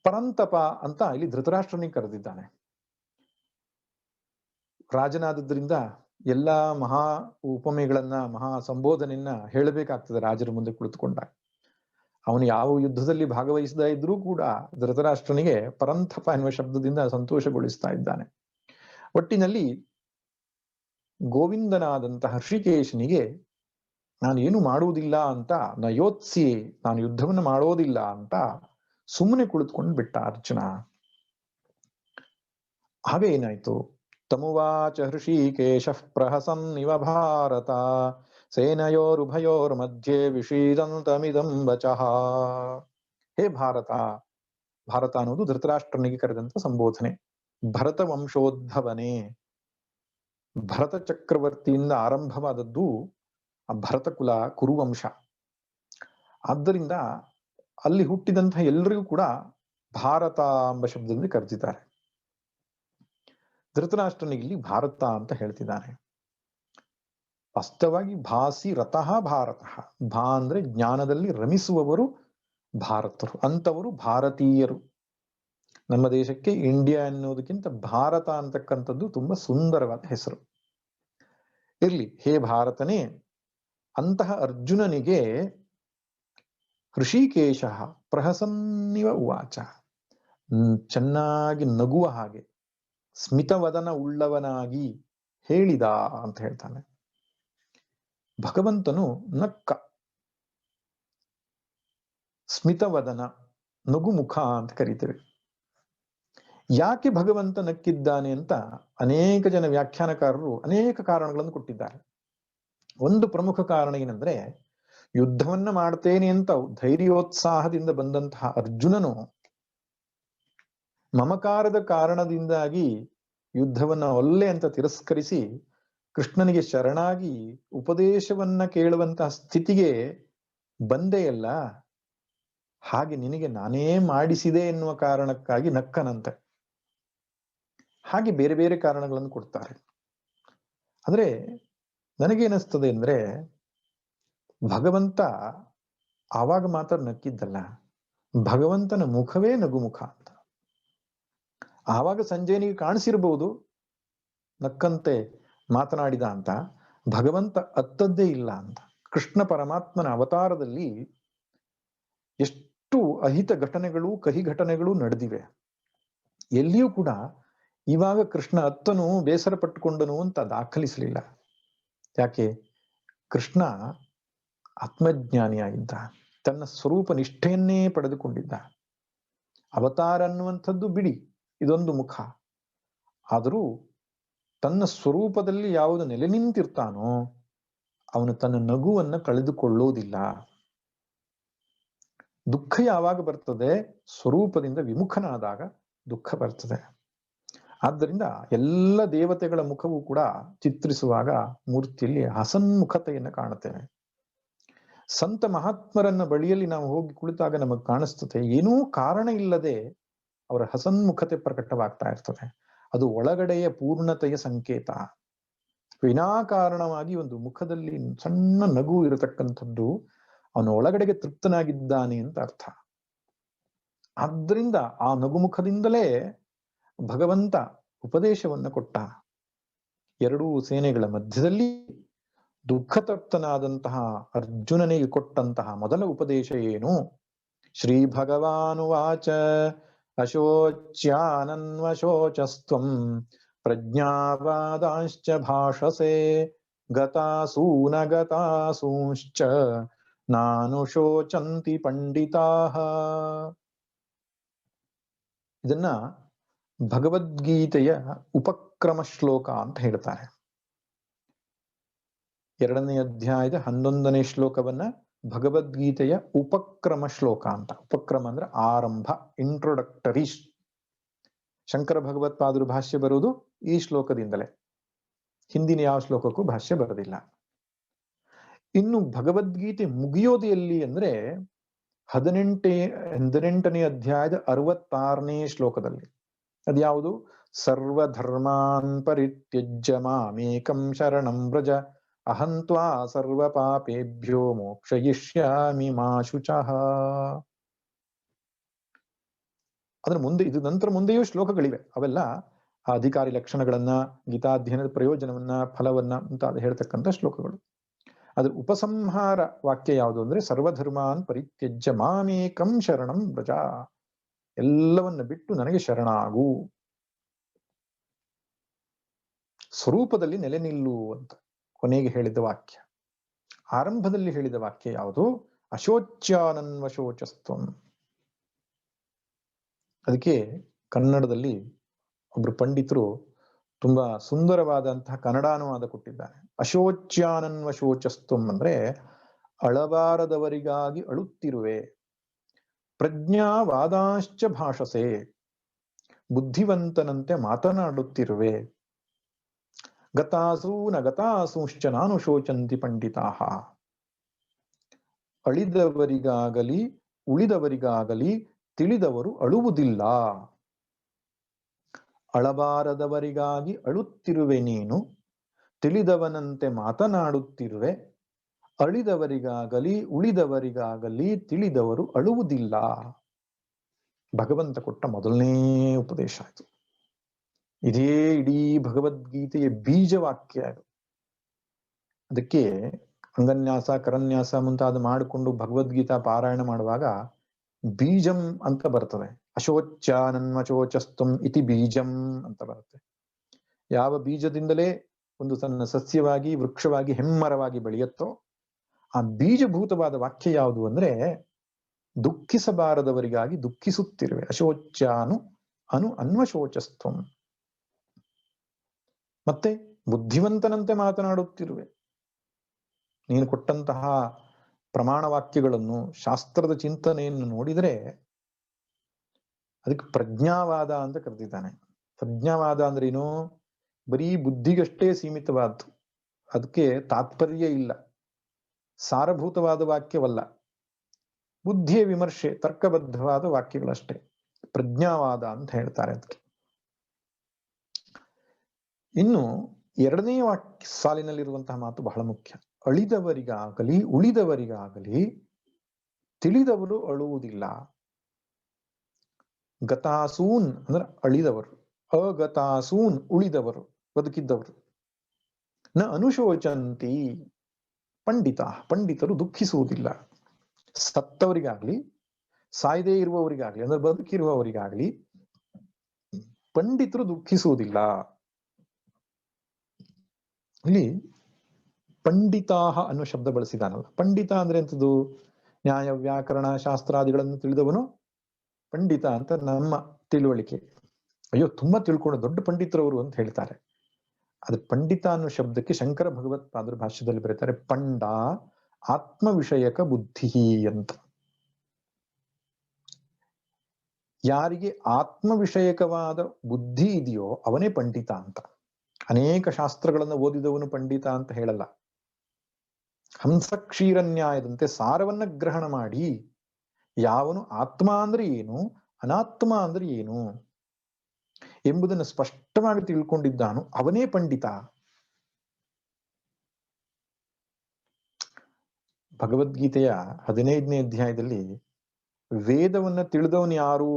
ಪರಂತಪ ಅಂತ ಇಲ್ಲಿ ಧೃತರಾಷ್ಟ್ರನಿಗೆ ಕರೆದಿದ್ದಾನೆ. ರಾಜನಾದದ್ರಿಂದ ಎಲ್ಲಾ ಮಹಾ ಉಪಮೆಗಳನ್ನ, ಮಹಾ ಸಂಬೋಧನೆಯನ್ನ ಹೇಳಬೇಕಾಗ್ತದೆ ರಾಜರ ಮುಂದೆ ಕುಳಿತುಕೊಂಡಾಗ. ಅವನು ಯಾವ ಯುದ್ಧದಲ್ಲಿ ಭಾಗವಹಿಸದ ಇದ್ರೂ ಕೂಡ ಧೃತರಾಷ್ಟ್ರನಿಗೆ ಪರಂತಪ ಎನ್ನುವ ಶಬ್ದದಿಂದ ಸಂತೋಷಗೊಳಿಸ್ತಾ ಇದ್ದಾನೆ. ಒಟ್ಟಿನಲ್ಲಿ ಗೋವಿಂದನಾದಂತಹ ಋಷಿಕೇಶನಿಗೆ ನಾನು ಏನು ಮಾಡುವುದಿಲ್ಲ ಅಂತ, ನಯೋತ್ಸಿ, ನಾನು ಯುದ್ಧವನ್ನು ಮಾಡೋದಿಲ್ಲ ಅಂತ ಸುಮ್ಮನೆ ಕುಳಿತುಕೊಂಡು ಬಿಟ್ಟ ಅರ್ಜುನ. ಹಾಗೆ ಏನಾಯ್ತು? ತಮುವಾಚ ಹೃಷಿಕೇಶ ಪ್ರಹಸನ್ ಇವ ಭಾರತ ಸೇನಯೋರುಭಯೋರ್ ಮಧ್ಯೆ ವಿಷೀದಂತಮಿದಂ ವಚಃ. ಹೇ ಭಾರತ, ಭಾರತ ಅನ್ನೋದು ಧೃತರಾಷ್ಟ್ರನಿಗೆ ಕರೆದಂತ ಸಂಬೋಧನೆ. ಭರತ ವಂಶೋದ್ಭವನೆ, ಭರತ ಚಕ್ರವರ್ತಿಯಿಂದ ಆರಂಭವಾದದ್ದು ಆ ಭರತ ಕುಲ, ಕುರುವಂಶ. ಆದ್ದರಿಂದ ಅಲ್ಲಿ ಹುಟ್ಟಿದಂತಹ ಎಲ್ಲರಿಗೂ ಕೂಡ ಭಾರತ ಎಂಬ ಶಬ್ದದಿಂದ ಕರೆದಿದ್ದಾರೆ. ಧೃತರಾಷ್ಟ್ರನಿಗೆ ಇಲ್ಲಿ ಭಾರತ ಅಂತ ಹೇಳ್ತಿದ್ದಾನೆ. ವಾಸ್ತವವಾಗಿ ಭಾಸಿ ರತಃ ಭಾರತ. ಭಾ ಅಂದ್ರೆ ಜ್ಞಾನದಲ್ಲಿ ರಮಿಸುವವರು ಭಾರತರು, ಅಂತವರು ಭಾರತೀಯರು. ನಮ್ಮ ದೇಶಕ್ಕೆ ಇಂಡಿಯಾ ಅನ್ನೋದಕ್ಕಿಂತ ಭಾರತ ಅಂತಕ್ಕಂಥದ್ದು ತುಂಬಾ ಸುಂದರವಾದ ಹೆಸರು. ಇರ್ಲಿ, ಹೇ ಭಾರತನೇ, ಅಂತಹ ಅರ್ಜುನನಿಗೆ ಋಷಿಕೇಶ ಪ್ರಹಸನ್ನಿವ ಉವಾಚ, ಚೆನ್ನಾಗಿ ನಗುವ ಹಾಗೆ, ಸ್ಮಿತವದನ ಉಳ್ಳವನಾಗಿ ಹೇಳಿದ ಅಂತ ಹೇಳ್ತಾನೆ. ಭಗವಂತನು ನಕ್ಕ, ಸ್ಮಿತವದನ, ನಗುಮುಖ ಅಂತ ಕರೀತೇವೆ. ಯಾಕೆ ಭಗವಂತ ನಕ್ಕಿದ್ದಾನೆ ಅಂತ ಅನೇಕ ಜನ ವ್ಯಾಖ್ಯಾನಕಾರರು ಅನೇಕ ಕಾರಣಗಳನ್ನು ಕೊಟ್ಟಿದ್ದಾರೆ. ಒಂದು ಪ್ರಮುಖ ಕಾರಣ ಏನಂದ್ರೆ, ಯುದ್ಧವನ್ನ ಮಾಡ್ತೇನೆ ಅಂತ ಧೈರ್ಯೋತ್ಸಾಹದಿಂದ ಬಂದಂತಹ ಅರ್ಜುನನು ಮಮಕಾರದ ಕಾರಣದಿಂದಾಗಿ ಯುದ್ಧವನ್ನ ಒಲ್ಲೆ ಅಂತ ತಿರಸ್ಕರಿಸಿ ಕೃಷ್ಣನಿಗೆ ಶರಣಾಗಿ ಉಪದೇಶವನ್ನ ಕೇಳುವಂತಹ ಸ್ಥಿತಿಗೆ ಬಂದೆಯಲ್ಲ, ಹಾಗೆ ನಿನಗೆ ನಾನೇ ಮಾಡಿಸಿದೆ ಎನ್ನುವ ಕಾರಣಕ್ಕಾಗಿ ನಕ್ಕನಂತೆ. ಹಾಗೆ ಬೇರೆ ಬೇರೆ ಕಾರಣಗಳನ್ನು ಕೊಡ್ತಾರೆ. ಆದ್ರೆ ನನಗೇನಿಸ್ತದೆ ಅಂದ್ರೆ, ಭಗವಂತ ಆವಾಗ ಮಾತ್ರ ನಕ್ಕಿದ್ದಲ್ಲ, ಭಗವಂತನ ಮುಖವೇ ನಗುಮುಖ ಅಂತ. ಆವಾಗ ಸಂಜಯನಿಗೆ ಕಾಣಿಸಿರ್ಬಹುದು ನಕ್ಕಂತೆ ಮಾತನಾಡಿದ ಅಂತ, ಭಗವಂತ ಅತ್ತದ್ದೇ ಇಲ್ಲ ಅಂತ. ಕೃಷ್ಣ ಪರಮಾತ್ಮನ ಅವತಾರದಲ್ಲಿ ಎಷ್ಟು ಅಹಿತ ಘಟನೆಗಳು, ಕಹಿ ಘಟನೆಗಳು ನಡೆದಿವೆ. ಎಲ್ಲಿಯೂ ಕೂಡ ಇವಾಗ ಕೃಷ್ಣ ಅತ್ತನು ಬೇಸರ ಪಟ್ಟುಕೊಂಡನು ಅಂತ ದಾಖಲಿಸಲಿಲ್ಲ. ಯಾಕೆ? ಕೃಷ್ಣ ಆತ್ಮಜ್ಞಾನಿಯಾಗಿದ್ದ, ತನ್ನ ಸ್ವರೂಪ ನಿಷ್ಠೆಯನ್ನೇ ಪಡೆದುಕೊಂಡಿದ್ದ. ಅವತಾರ ಅನ್ನುವಂಥದ್ದು ಬಿಡಿ, ಇದೊಂದು ಮುಖ. ಆದರೂ ತನ್ನ ಸ್ವರೂಪದಲ್ಲಿ ಯಾವುದು ನೆಲೆ ನಿಂತಿರ್ತಾನೋ ಅವನು ತನ್ನ ನಗುವನ್ನ ಕಳೆದುಕೊಳ್ಳೋದಿಲ್ಲ. ದುಃಖ ಯಾವಾಗ ಬರ್ತದೆ? ಸ್ವರೂಪದಿಂದ ವಿಮುಖನಾದಾಗ ದುಃಖ ಬರ್ತದೆ. ಆದ್ದರಿಂದ ಎಲ್ಲ ದೇವತೆಗಳ ಮುಖವೂ ಕೂಡ ಚಿತ್ರಿಸುವಾಗ ಮೂರ್ತಿಯಲ್ಲಿ ಹಸನ್ಮುಖತೆಯನ್ನು ಕಾಣುತ್ತೇವೆ. ಸಂತ ಮಹಾತ್ಮರನ್ನ ಬಳಿಯಲ್ಲಿ ನಾವು ಹೋಗಿ ಕುಳಿತಾಗ ನಮಗೆ ಕಾಣಿಸ್ತದೆ, ಏನೂ ಕಾರಣ ಇಲ್ಲದೆ ಅವರ ಹಸನ್ಮುಖತೆ ಪ್ರಕಟವಾಗ್ತಾ ಇರ್ತದೆ. ಅದು ಒಳಗಡೆಯ ಪೂರ್ಣತೆಯ ಸಂಕೇತ. ವಿನಾಕಾರಣವಾಗಿ ಒಂದು ಮುಖದಲ್ಲಿ ಸಣ್ಣ ನಗು ಇರತಕ್ಕಂಥದ್ದು ಅವನು ಒಳಗಡೆಗೆ ತೃಪ್ತನಾಗಿದ್ದಾನೆ ಅಂತ ಅರ್ಥ. ಆದ್ರಿಂದ ಆ ನಗುಮುಖದಿಂದಲೇ ಭಗವಂತ ಉಪದೇಶವನ್ನ ಕೊಟ್ಟ. ಎರಡೂ ಸೇನೆಗಳ ಮಧ್ಯದಲ್ಲಿ ದುಃಖತಪ್ತನಾದಂತಹ ಅರ್ಜುನನಿಗೆ ಕೊಟ್ಟಂತಹ ಮೊದಲ ಉಪದೇಶ ಏನು? ಶ್ರೀ ಭಗವಾನುವಾಚ ಅಶೋಚ್ಯಾನನ್ವಶೋಚಸ್ತ್ವಂ ಪ್ರಜ್ಞಾವಾದಾಂಶ್ಚ ಭಾಷಸೆ ಗತಾಸೂನ ಗತಾಸೂಂಶ್ಚ ನಾನುಶೋಚಂತಿ ಪಂಡಿತಾಃ. ಇದನ್ನ ಭಗವದ್ಗೀತೆಯ ಉಪಕ್ರಮ ಶ್ಲೋಕ ಅಂತ ಹೇಳ್ತಾರೆ. 2ನೇ ಅಧ್ಯಾಯದ 11ನೇ ಶ್ಲೋಕವನ್ನ ಭಗವದ್ಗೀತೆಯ ಉಪಕ್ರಮ ಶ್ಲೋಕ ಅಂತ. ಉಪಕ್ರಮ ಅಂದ್ರೆ ಆರಂಭ, ಇಂಟ್ರೊಡಕ್ಟರಿ. ಶಂಕರ ಭಗವತ್ಪಾದರು ಭಾಷ್ಯ ಬರುವುದು ಈ ಶ್ಲೋಕದಿಂದಲೇ, ಹಿಂದಿನ ಯಾವ ಶ್ಲೋಕಕ್ಕೂ ಭಾಷ್ಯ ಬರೋದಿಲ್ಲ. ಇನ್ನು ಭಗವದ್ಗೀತೆ ಮುಗಿಯೋದು ಎಲ್ಲಿ ಅಂದ್ರೆ 18ನೇ ಅಧ್ಯಾಯದ 66ನೇ ಶ್ಲೋಕದಲ್ಲಿ. ಅದ್ಯಾವುದು? ಸರ್ವಧರ್ಮಾನ್ ಪರಿತ್ಯಜ್ಯ ಮಾಮೇಕಂ ಶರಣಂ ವ್ರಜ ಅಹಂ ತ್ವಾ ಸರ್ವ ಪಾಪೇಭ್ಯೋ ಮೋಕ್ಷಯಿಷ್ಯಾಮಿ ಮಾ ಶುಚಃ. ಅದ್ರ ಮುಂದೆ, ಇದು ನಂತರ ಮುಂದೆಯೂ ಶ್ಲೋಕಗಳಿವೆ. ಅವೆಲ್ಲ ಆ ಅಧಿಕಾರಿ ಲಕ್ಷಣಗಳನ್ನ, ಗೀತಾಧ್ಯಯನದ ಪ್ರಯೋಜನವನ್ನ, ಫಲವನ್ನ ಅಂತ ಹೇಳ್ತಕ್ಕಂಥ ಶ್ಲೋಕಗಳು. ಅದ್ರ ಉಪಸಂಹಾರ ವಾಕ್ಯ ಯಾವುದು ಅಂದ್ರೆ ಸರ್ವಧರ್ಮಾನ್ ಪರಿತ್ಯಜ್ಯ ಮಾಮೇಕಂ ಶರಣಂ ವ್ರಜ. ಎಲ್ಲವನ್ನ ಬಿಟ್ಟು ನನಗೆ ಶರಣಾಗು, ಸ್ವರೂಪದಲ್ಲಿ ನೆಲೆ ನಿಲ್ಲು ಅಂತ ಕೊನೆಗೆ ಹೇಳಿದ ವಾಕ್ಯ. ಆರಂಭದಲ್ಲಿ ಹೇಳಿದ ವಾಕ್ಯ ಯಾವುದು? ಅಶೋಚ್ಯಾನನ್ವಶೋಚಸ್ತ್ವಂ. ಅದಕ್ಕೆ ಕನ್ನಡದಲ್ಲಿ ಒಬ್ರು ಪಂಡಿತರು ತುಂಬಾ ಸುಂದರವಾದಂತಹ ಕನ್ನಡಾನುವಾದ ಕೊಟ್ಟಿದ್ದಾರೆ. ಅಶೋಚ್ಯಾನನ್ವಶೋಚಸ್ತ್ವಂ ಅಂದ್ರೆ ಅಳಬಾರದವರಿಗಾಗಿ ಅಳುತ್ತಿರುವೆ, ಪ್ರಜ್ಞಾವಾದಾಶ್ಚ ಭಾಷಸೆ, ಬುದ್ಧಿವಂತನಂತೆ ಮಾತನಾಡುತ್ತಿರುವೆ, ಗತಾಸೂನ ಗತಾಸೂಶ್ಚ ನಾನು ಶೋಚಂತಿ ಪಂಡಿತಾಃ. ಅಳಿದವರಿಗಾಗಲಿ ಉಳಿದವರಿಗಾಗಲಿ ತಿಳಿದವರು ಅಳುವುದಿಲ್ಲ. ಅಳಬಾರದವರಿಗಾಗಿ ಅಳುತ್ತಿರುವೆ ನೀನು, ತಿಳಿದವನಂತೆ ಮಾತನಾಡುತ್ತಿರುವೆ, ಅಳಿದವರಿಗಾಗಲಿ ಉಳಿದವರಿಗಾಗಲಿ ತಿಳಿದವರು ಅಳುವುದಿಲ್ಲ. ಭಗವಂತ ಕೊಟ್ಟ ಮೊದಲನೇ ಉಪದೇಶ ಆಯ್ತು. ಇದೇ ಇಡೀ ಭಗವದ್ಗೀತೆಯ ಬೀಜವಾಕ್ಯ ಅದು. ಅದಕ್ಕೆ ಅಂಗನ್ಯಾಸ, ಕರನ್ಯಾಸ ಮುಂತಾದ ಮಾಡಿಕೊಂಡು ಭಗವದ್ಗೀತಾ ಪಾರಾಯಣ ಮಾಡುವಾಗ ಬೀಜಂ ಅಂತ ಬರ್ತದೆ. ಅಶೋಚ್ಯಾನನ್ವಶೋಚಸ್ತುಂ ಇತಿ ಬೀಜಂ ಅಂತ ಬರುತ್ತೆ. ಯಾವ ಬೀಜದಿಂದಲೇ ಒಂದು ಸಣ್ಣ ಸಸ್ಯವಾಗಿ, ವೃಕ್ಷವಾಗಿ, ಹೆಮ್ಮರವಾಗಿ ಬೆಳೆಯುತ್ತೋ ಆ ಬೀಜಭೂತವಾದ ವಾಕ್ಯ ಯಾವುದು ಅಂದ್ರೆ ದುಃಖಿಸಬಾರದವರಿಗಾಗಿ ದುಃಖಿಸುತ್ತಿರುವೆ. ಅನ್ವಶೋಚಸ್ತ್ವಂ. ಮತ್ತೆ ಬುದ್ಧಿವಂತನಂತೆ ಮಾತನಾಡುತ್ತಿರುವೆ. ನೀನು ಕೊಟ್ಟಂತಹ ಪ್ರಮಾಣ ವಾಕ್ಯಗಳನ್ನು, ಶಾಸ್ತ್ರದ ಚಿಂತನೆಯನ್ನು ನೋಡಿದರೆ ಅದಕ್ಕೆ ಪ್ರಜ್ಞಾವಾದ ಅಂತ ಕರೆದಿದ್ದಾನೆ. ಪ್ರಜ್ಞಾವಾದ ಅಂದ್ರೇನು? ಬರೀ ಬುದ್ಧಿಗಷ್ಟೇ ಸೀಮಿತವಾದ್ದು, ಅದಕ್ಕೆ ತಾತ್ಪರ್ಯ ಇಲ್ಲ, ಸಾರಭೂತವಾದ ವಾಕ್ಯವಲ್ಲ, ಬುದ್ಧಿಯ ವಿಮರ್ಶೆ, ತರ್ಕಬದ್ಧವಾದ ವಾಕ್ಯಗಳಷ್ಟೇ ಪ್ರಜ್ಞಾವಾದ ಅಂತ ಹೇಳ್ತಾರೆ ಅದಕ್ಕೆ. ಇನ್ನು 2ನೇ ಸಾಲಿನಲ್ಲಿರುವಂತಹ ಮಾತು ಬಹಳ ಮುಖ್ಯ. ಅಳಿದವರಿಗಾಗಲಿ ಉಳಿದವರಿಗಾಗಲಿ ತಿಳಿದವರು ಅಳುವುದಿಲ್ಲ. ಗತಾಸೂನ್ ಅಂದ್ರೆ ಅಳಿದವರು, ಅಗತಾಸೂನ್ ಉಳಿದವರು, ಬದುಕಿದ್ದವರು. ನ ಅನುಶೋಚಂತಿ ಪಂಡಿತ, ಪಂಡಿತರು ದುಃಖಿಸುವುದಿಲ್ಲ. ಸತ್ತವರಿಗಾಗ್ಲಿ ಸಾಯದೇ ಇರುವವರಿಗಾಗ್ಲಿ ಅಂದ್ರೆ ಬದುಕಿರುವವರಿಗಾಗ್ಲಿ ಪಂಡಿತರು ದುಃಖಿಸುವುದಿಲ್ಲ. ಇಲ್ಲಿ ಪಂಡಿತಾಹ ಅನ್ನೋ ಶಬ್ದ ಬಳಸಿದಾನಲ್ಲ. ಪಂಡಿತ ಅಂದ್ರೆ ಎಂಥದ್ದು? ನ್ಯಾಯ, ವ್ಯಾಕರಣ, ಶಾಸ್ತ್ರಾದಿಗಳನ್ನು ತಿಳಿದವನು ಪಂಡಿತ ಅಂತ ನಮ್ಮ ತಿಳುವಳಿಕೆ. ಅಯ್ಯೋ ತುಂಬಾ ತಿಳ್ಕೊಂಡು ದೊಡ್ಡ ಪಂಡಿತರವರು ಅಂತ ಹೇಳ್ತಾರೆ. ಅದು ಪಂಡಿತ ಅನ್ನೋ ಶಬ್ದಕ್ಕೆ ಶಂಕರ ಭಗವತ್ಪಾದರು ಭಾಷ್ಯದಲ್ಲಿ ಬರೀತಾರೆ ಪಂಡ ಆತ್ಮ ವಿಷಯಕ ಬುದ್ಧಿ ಅಂತ. ಯಾರಿಗೆ ಆತ್ಮ ವಿಷಯಕವಾದ ಬುದ್ಧಿ ಇದೆಯೋ ಅವನೇ ಪಂಡಿತ ಅಂತ. ಅನೇಕ ಶಾಸ್ತ್ರಗಳನ್ನು ಓದಿದವನು ಪಂಡಿತ ಅಂತ ಹೇಳಲ್ಲ. ಹಂಸ ಕ್ಷೀರ ನ್ಯಾಯದಂತೆ ಸಾರವನ್ನ ಗ್ರಹಣ ಮಾಡಿ ಯಾವನು ಆತ್ಮ ಅಂದ್ರೆ ಏನು, ಅನಾತ್ಮ ಅಂದ್ರೆ ಏನು ಎಂಬುದನ್ನು ಸ್ಪಷ್ಟವಾಗಿ ತಿಳ್ಕೊಂಡಿದ್ದಾನು ಅವನೇ ಪಂಡಿತ. ಭಗವದ್ಗೀತೆಯ 15ನೇ ಅಧ್ಯಾಯದಲ್ಲಿ ವೇದವನ್ನ ತಿಳಿದವನು ಯಾರು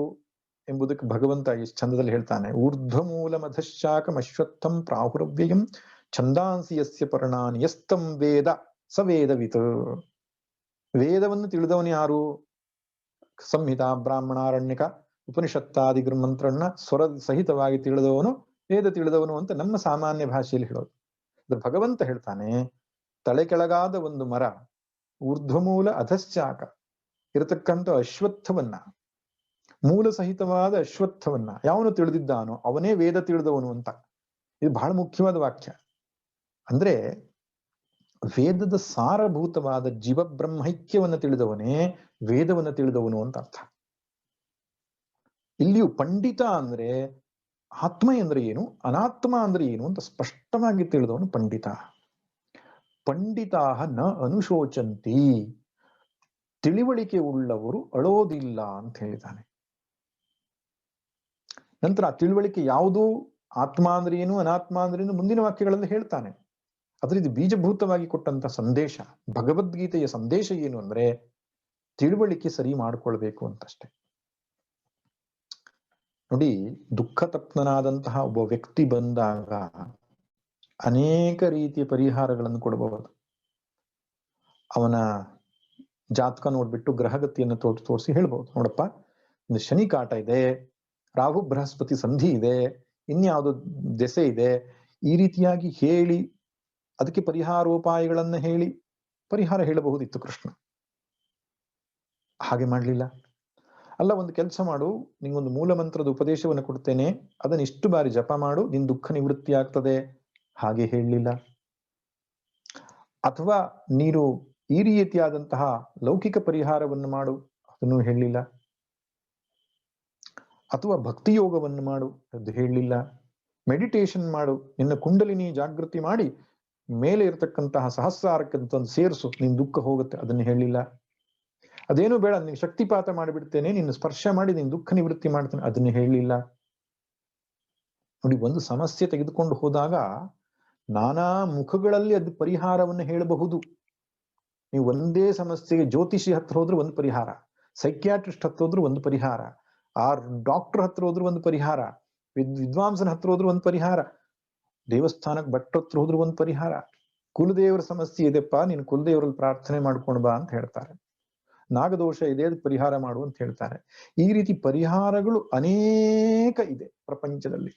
ಎಂಬುದಕ್ಕೆ ಭಗವಂತ ಎಷ್ಟು ಚಂದದಲ್ಲಿ ಹೇಳ್ತಾನೆ. ಊರ್ಧ್ವಮೂಲ ಮಧಶಾಖಂ ಅಶ್ವತ್ಥಂ ಪ್ರಾಹುರವ್ಯಯಂ ಛಂದಾಂಸಿ ಯಸ್ಯ ಪರ್ಣಾನಿ ಯಸ್ತಂ ವೇದ ಸ ವೇದವಿತ್. ವೇದವನ್ನು ತಿಳಿದವನು ಯಾರು? ಸಂಹಿತಾ, ಬ್ರಾಹ್ಮಣ, ಅರಣ್ಯಕ, ಉಪನಿಷತ್ತಾದಿ ಮಂತ್ರನ್ನ ಸ್ವರ ಸಹಿತವಾಗಿ ತಿಳಿದವನು ವೇದ ತಿಳಿದವನು ಅಂತ ನಮ್ಮ ಸಾಮಾನ್ಯ ಭಾಷೆಯಲ್ಲಿ ಹೇಳೋದು. ಅದು ಭಗವಂತ ಹೇಳ್ತಾನೆ, ತಲೆ ಕೆಳಗಾದ ಒಂದು ಮರ, ಊರ್ಧ್ವಮೂಲ ಅಧಶ್ಚಾಕ ಇರತಕ್ಕಂಥ ಅಶ್ವತ್ಥವನ್ನ, ಮೂಲ ಸಹಿತವಾದ ಅಶ್ವತ್ಥವನ್ನ ಯಾವನು ತಿಳಿದಿದ್ದಾನೋ ಅವನೇ ವೇದ ತಿಳಿದವನು ಅಂತ. ಇದು ಬಹಳ ಮುಖ್ಯವಾದ ವಾಕ್ಯ. ಅಂದ್ರೆ ವೇದದ ಸಾರಭೂತವಾದ ಜೀವ ಬ್ರಹ್ಮೈಕ್ಯವನ್ನ ತಿಳಿದವನೇ ವೇದವನ್ನ ತಿಳಿದವನು ಅಂತ ಅರ್ಥ. ಇಲ್ಲಿಯೂ ಪಂಡಿತ ಅಂದ್ರೆ ಆತ್ಮ ಅಂದ್ರೆ ಏನು, ಅನಾತ್ಮ ಅಂದ್ರೆ ಏನು ಅಂತ ಸ್ಪಷ್ಟವಾಗಿ ತಿಳಿದವನು ಪಂಡಿತ. ಪಂಡಿತಾಹ ನ ಅನುಶೋಚಂತಿ, ತಿಳಿವಳಿಕೆ ಉಳ್ಳವರು ಅಳೋದಿಲ್ಲ ಅಂತ ಹೇಳಿದ್ದಾನೆ. ನಂತರ ಆ ತಿಳುವಳಿಕೆ ಯಾವುದು, ಆತ್ಮ ಅಂದ್ರೆ ಏನು, ಅನಾತ್ಮ ಅಂದ್ರೆ ಏನು ಮುಂದಿನ ವಾಕ್ಯಗಳಲ್ಲಿ ಹೇಳ್ತಾನೆ. ಆದ್ರೆ ಇದು ಬೀಜಭೂತವಾಗಿ ಕೊಟ್ಟಂತ ಸಂದೇಶ, ಭಗವದ್ಗೀತೆಯ ಸಂದೇಶ ಏನು ಅಂದ್ರೆ ತಿಳುವಳಿಕೆ ಸರಿ ಮಾಡ್ಕೊಳ್ಬೇಕು ಅಂತಷ್ಟೆ. ನೋಡಿ, ದುಃಖ ತಪ್ತನಾದಂತಹ ಒಬ್ಬ ವ್ಯಕ್ತಿ ಬಂದಾಗ ಅನೇಕ ರೀತಿಯ ಪರಿಹಾರಗಳನ್ನು ಕೊಡಬಹುದು. ಅವನ ಜಾತಕ ನೋಡ್ಬಿಟ್ಟು ಗ್ರಹಗತಿಯನ್ನು ತೋರಿಸಿ ಹೇಳ್ಬಹುದು, ನೋಡಪ್ಪ ಒಂದು ಶನಿ ಕಾಟ ಇದೆ, ರಾಹು ಬೃಹಸ್ಪತಿ ಸಂಧಿ ಇದೆ, ಇನ್ಯಾವುದೋ ದೆಸೆ ಇದೆ, ಈ ರೀತಿಯಾಗಿ ಹೇಳಿ ಅದಕ್ಕೆ ಪರಿಹಾರೋಪಾಯಗಳನ್ನ ಹೇಳಿ ಪರಿಹಾರ ಹೇಳಬಹುದಿತ್ತು ಕೃಷ್ಣ. ಹಾಗೆ ಮಾಡ್ಲಿಲ್ಲ. ಅಲ್ಲ, ಒಂದು ಕೆಲಸ ಮಾಡು, ನಿಂಗೊಂದು ಮೂಲ ಮಂತ್ರದ ಉಪದೇಶವನ್ನು ಕೊಡ್ತೇನೆ, ಅದನ್ನ ಇಷ್ಟು ಬಾರಿ ಜಪ ಮಾಡು, ನಿನ್ ದುಃಖ ನಿವೃತ್ತಿ ಆಗ್ತದೆ, ಹಾಗೆ ಹೇಳಲಿಲ್ಲ. ಅಥವಾ ನೀನು ಈ ರೀತಿಯಾದಂತಹ ಲೌಕಿಕ ಪರಿಹಾರವನ್ನು ಮಾಡು, ಅದನ್ನು ಹೇಳಲಿಲ್ಲ. ಅಥವಾ ಭಕ್ತಿ ಯೋಗವನ್ನು ಮಾಡು, ಅದು ಹೇಳಲಿಲ್ಲ. ಮೆಡಿಟೇಷನ್ ಮಾಡು, ನಿನ್ನ ಕುಂಡಲಿನಿ ಜಾಗೃತಿ ಮಾಡಿ ಮೇಲೆ ಇರತಕ್ಕಂತಹ ಸಹಸ್ರಾರಕ್ಕಂತ ಸೇರಿಸು, ನಿನ್ ದುಃಖ ಹೋಗುತ್ತೆ, ಅದನ್ನು ಹೇಳಲಿಲ್ಲ. ಅದೇನು ಬೇಡ, ನೀನು ಶಕ್ತಿಪಾತ ಮಾಡಿಬಿಡ್ತೇನೆ, ನಿನ್ನ ಸ್ಪರ್ಶ ಮಾಡಿ ನಿನ್ ದುಃಖ ನಿವೃತ್ತಿ ಮಾಡ್ತೇನೆ, ಅದನ್ನು ಹೇಳಲಿಲ್ಲ. ನೋಡಿ, ಒಂದು ಸಮಸ್ಯೆ ತೆಗೆದುಕೊಂಡು ಹೋದಾಗ ನಾನಾ ಮುಖಗಳಲ್ಲಿ ಅದು ಪರಿಹಾರವನ್ನು ಹೇಳಬಹುದು. ನೀವು ಒಂದೇ ಸಮಸ್ಯೆಗೆ ಜ್ಯೋತಿಷಿ ಹತ್ರ ಹೋದ್ರೂ ಒಂದು ಪರಿಹಾರ, ಸೈಕ್ಯಾಟ್ರಿಸ್ಟ್ ಹತ್ರ ಹೋದ್ರೂ ಒಂದು ಪರಿಹಾರ, ಆ ಡಾಕ್ಟರ್ ಹತ್ರ ಹೋದ್ರೂ ಒಂದು ಪರಿಹಾರ, ವಿದ್ವಾಂಸನ ಹತ್ರ ಹೋದ್ರೂ ಒಂದು ಪರಿಹಾರ, ದೇವಸ್ಥಾನಕ್ಕೆ ಭಟ್ರ ಹತ್ರ ಹೋದ್ರೂ ಒಂದು ಪರಿಹಾರ. ಕುಲದೇವರ ಸಮಸ್ಯೆ ಇದೆಪ್ಪ, ನೀನು ಕುಲದೇವರಲ್ಲಿ ಪ್ರಾರ್ಥನೆ ಮಾಡ್ಕೊಂಡು ಬಾ ಅಂತ ಹೇಳ್ತಾರೆ. ನಾಗದೋಷ ಇದೆ, ಅದಕ್ಕೆ ಪರಿಹಾರ ಮಾಡು ಅಂತ ಹೇಳ್ತಾರೆ. ಈ ರೀತಿ ಪರಿಹಾರಗಳು ಅನೇಕ ಇದೆ ಪ್ರಪಂಚದಲ್ಲಿ.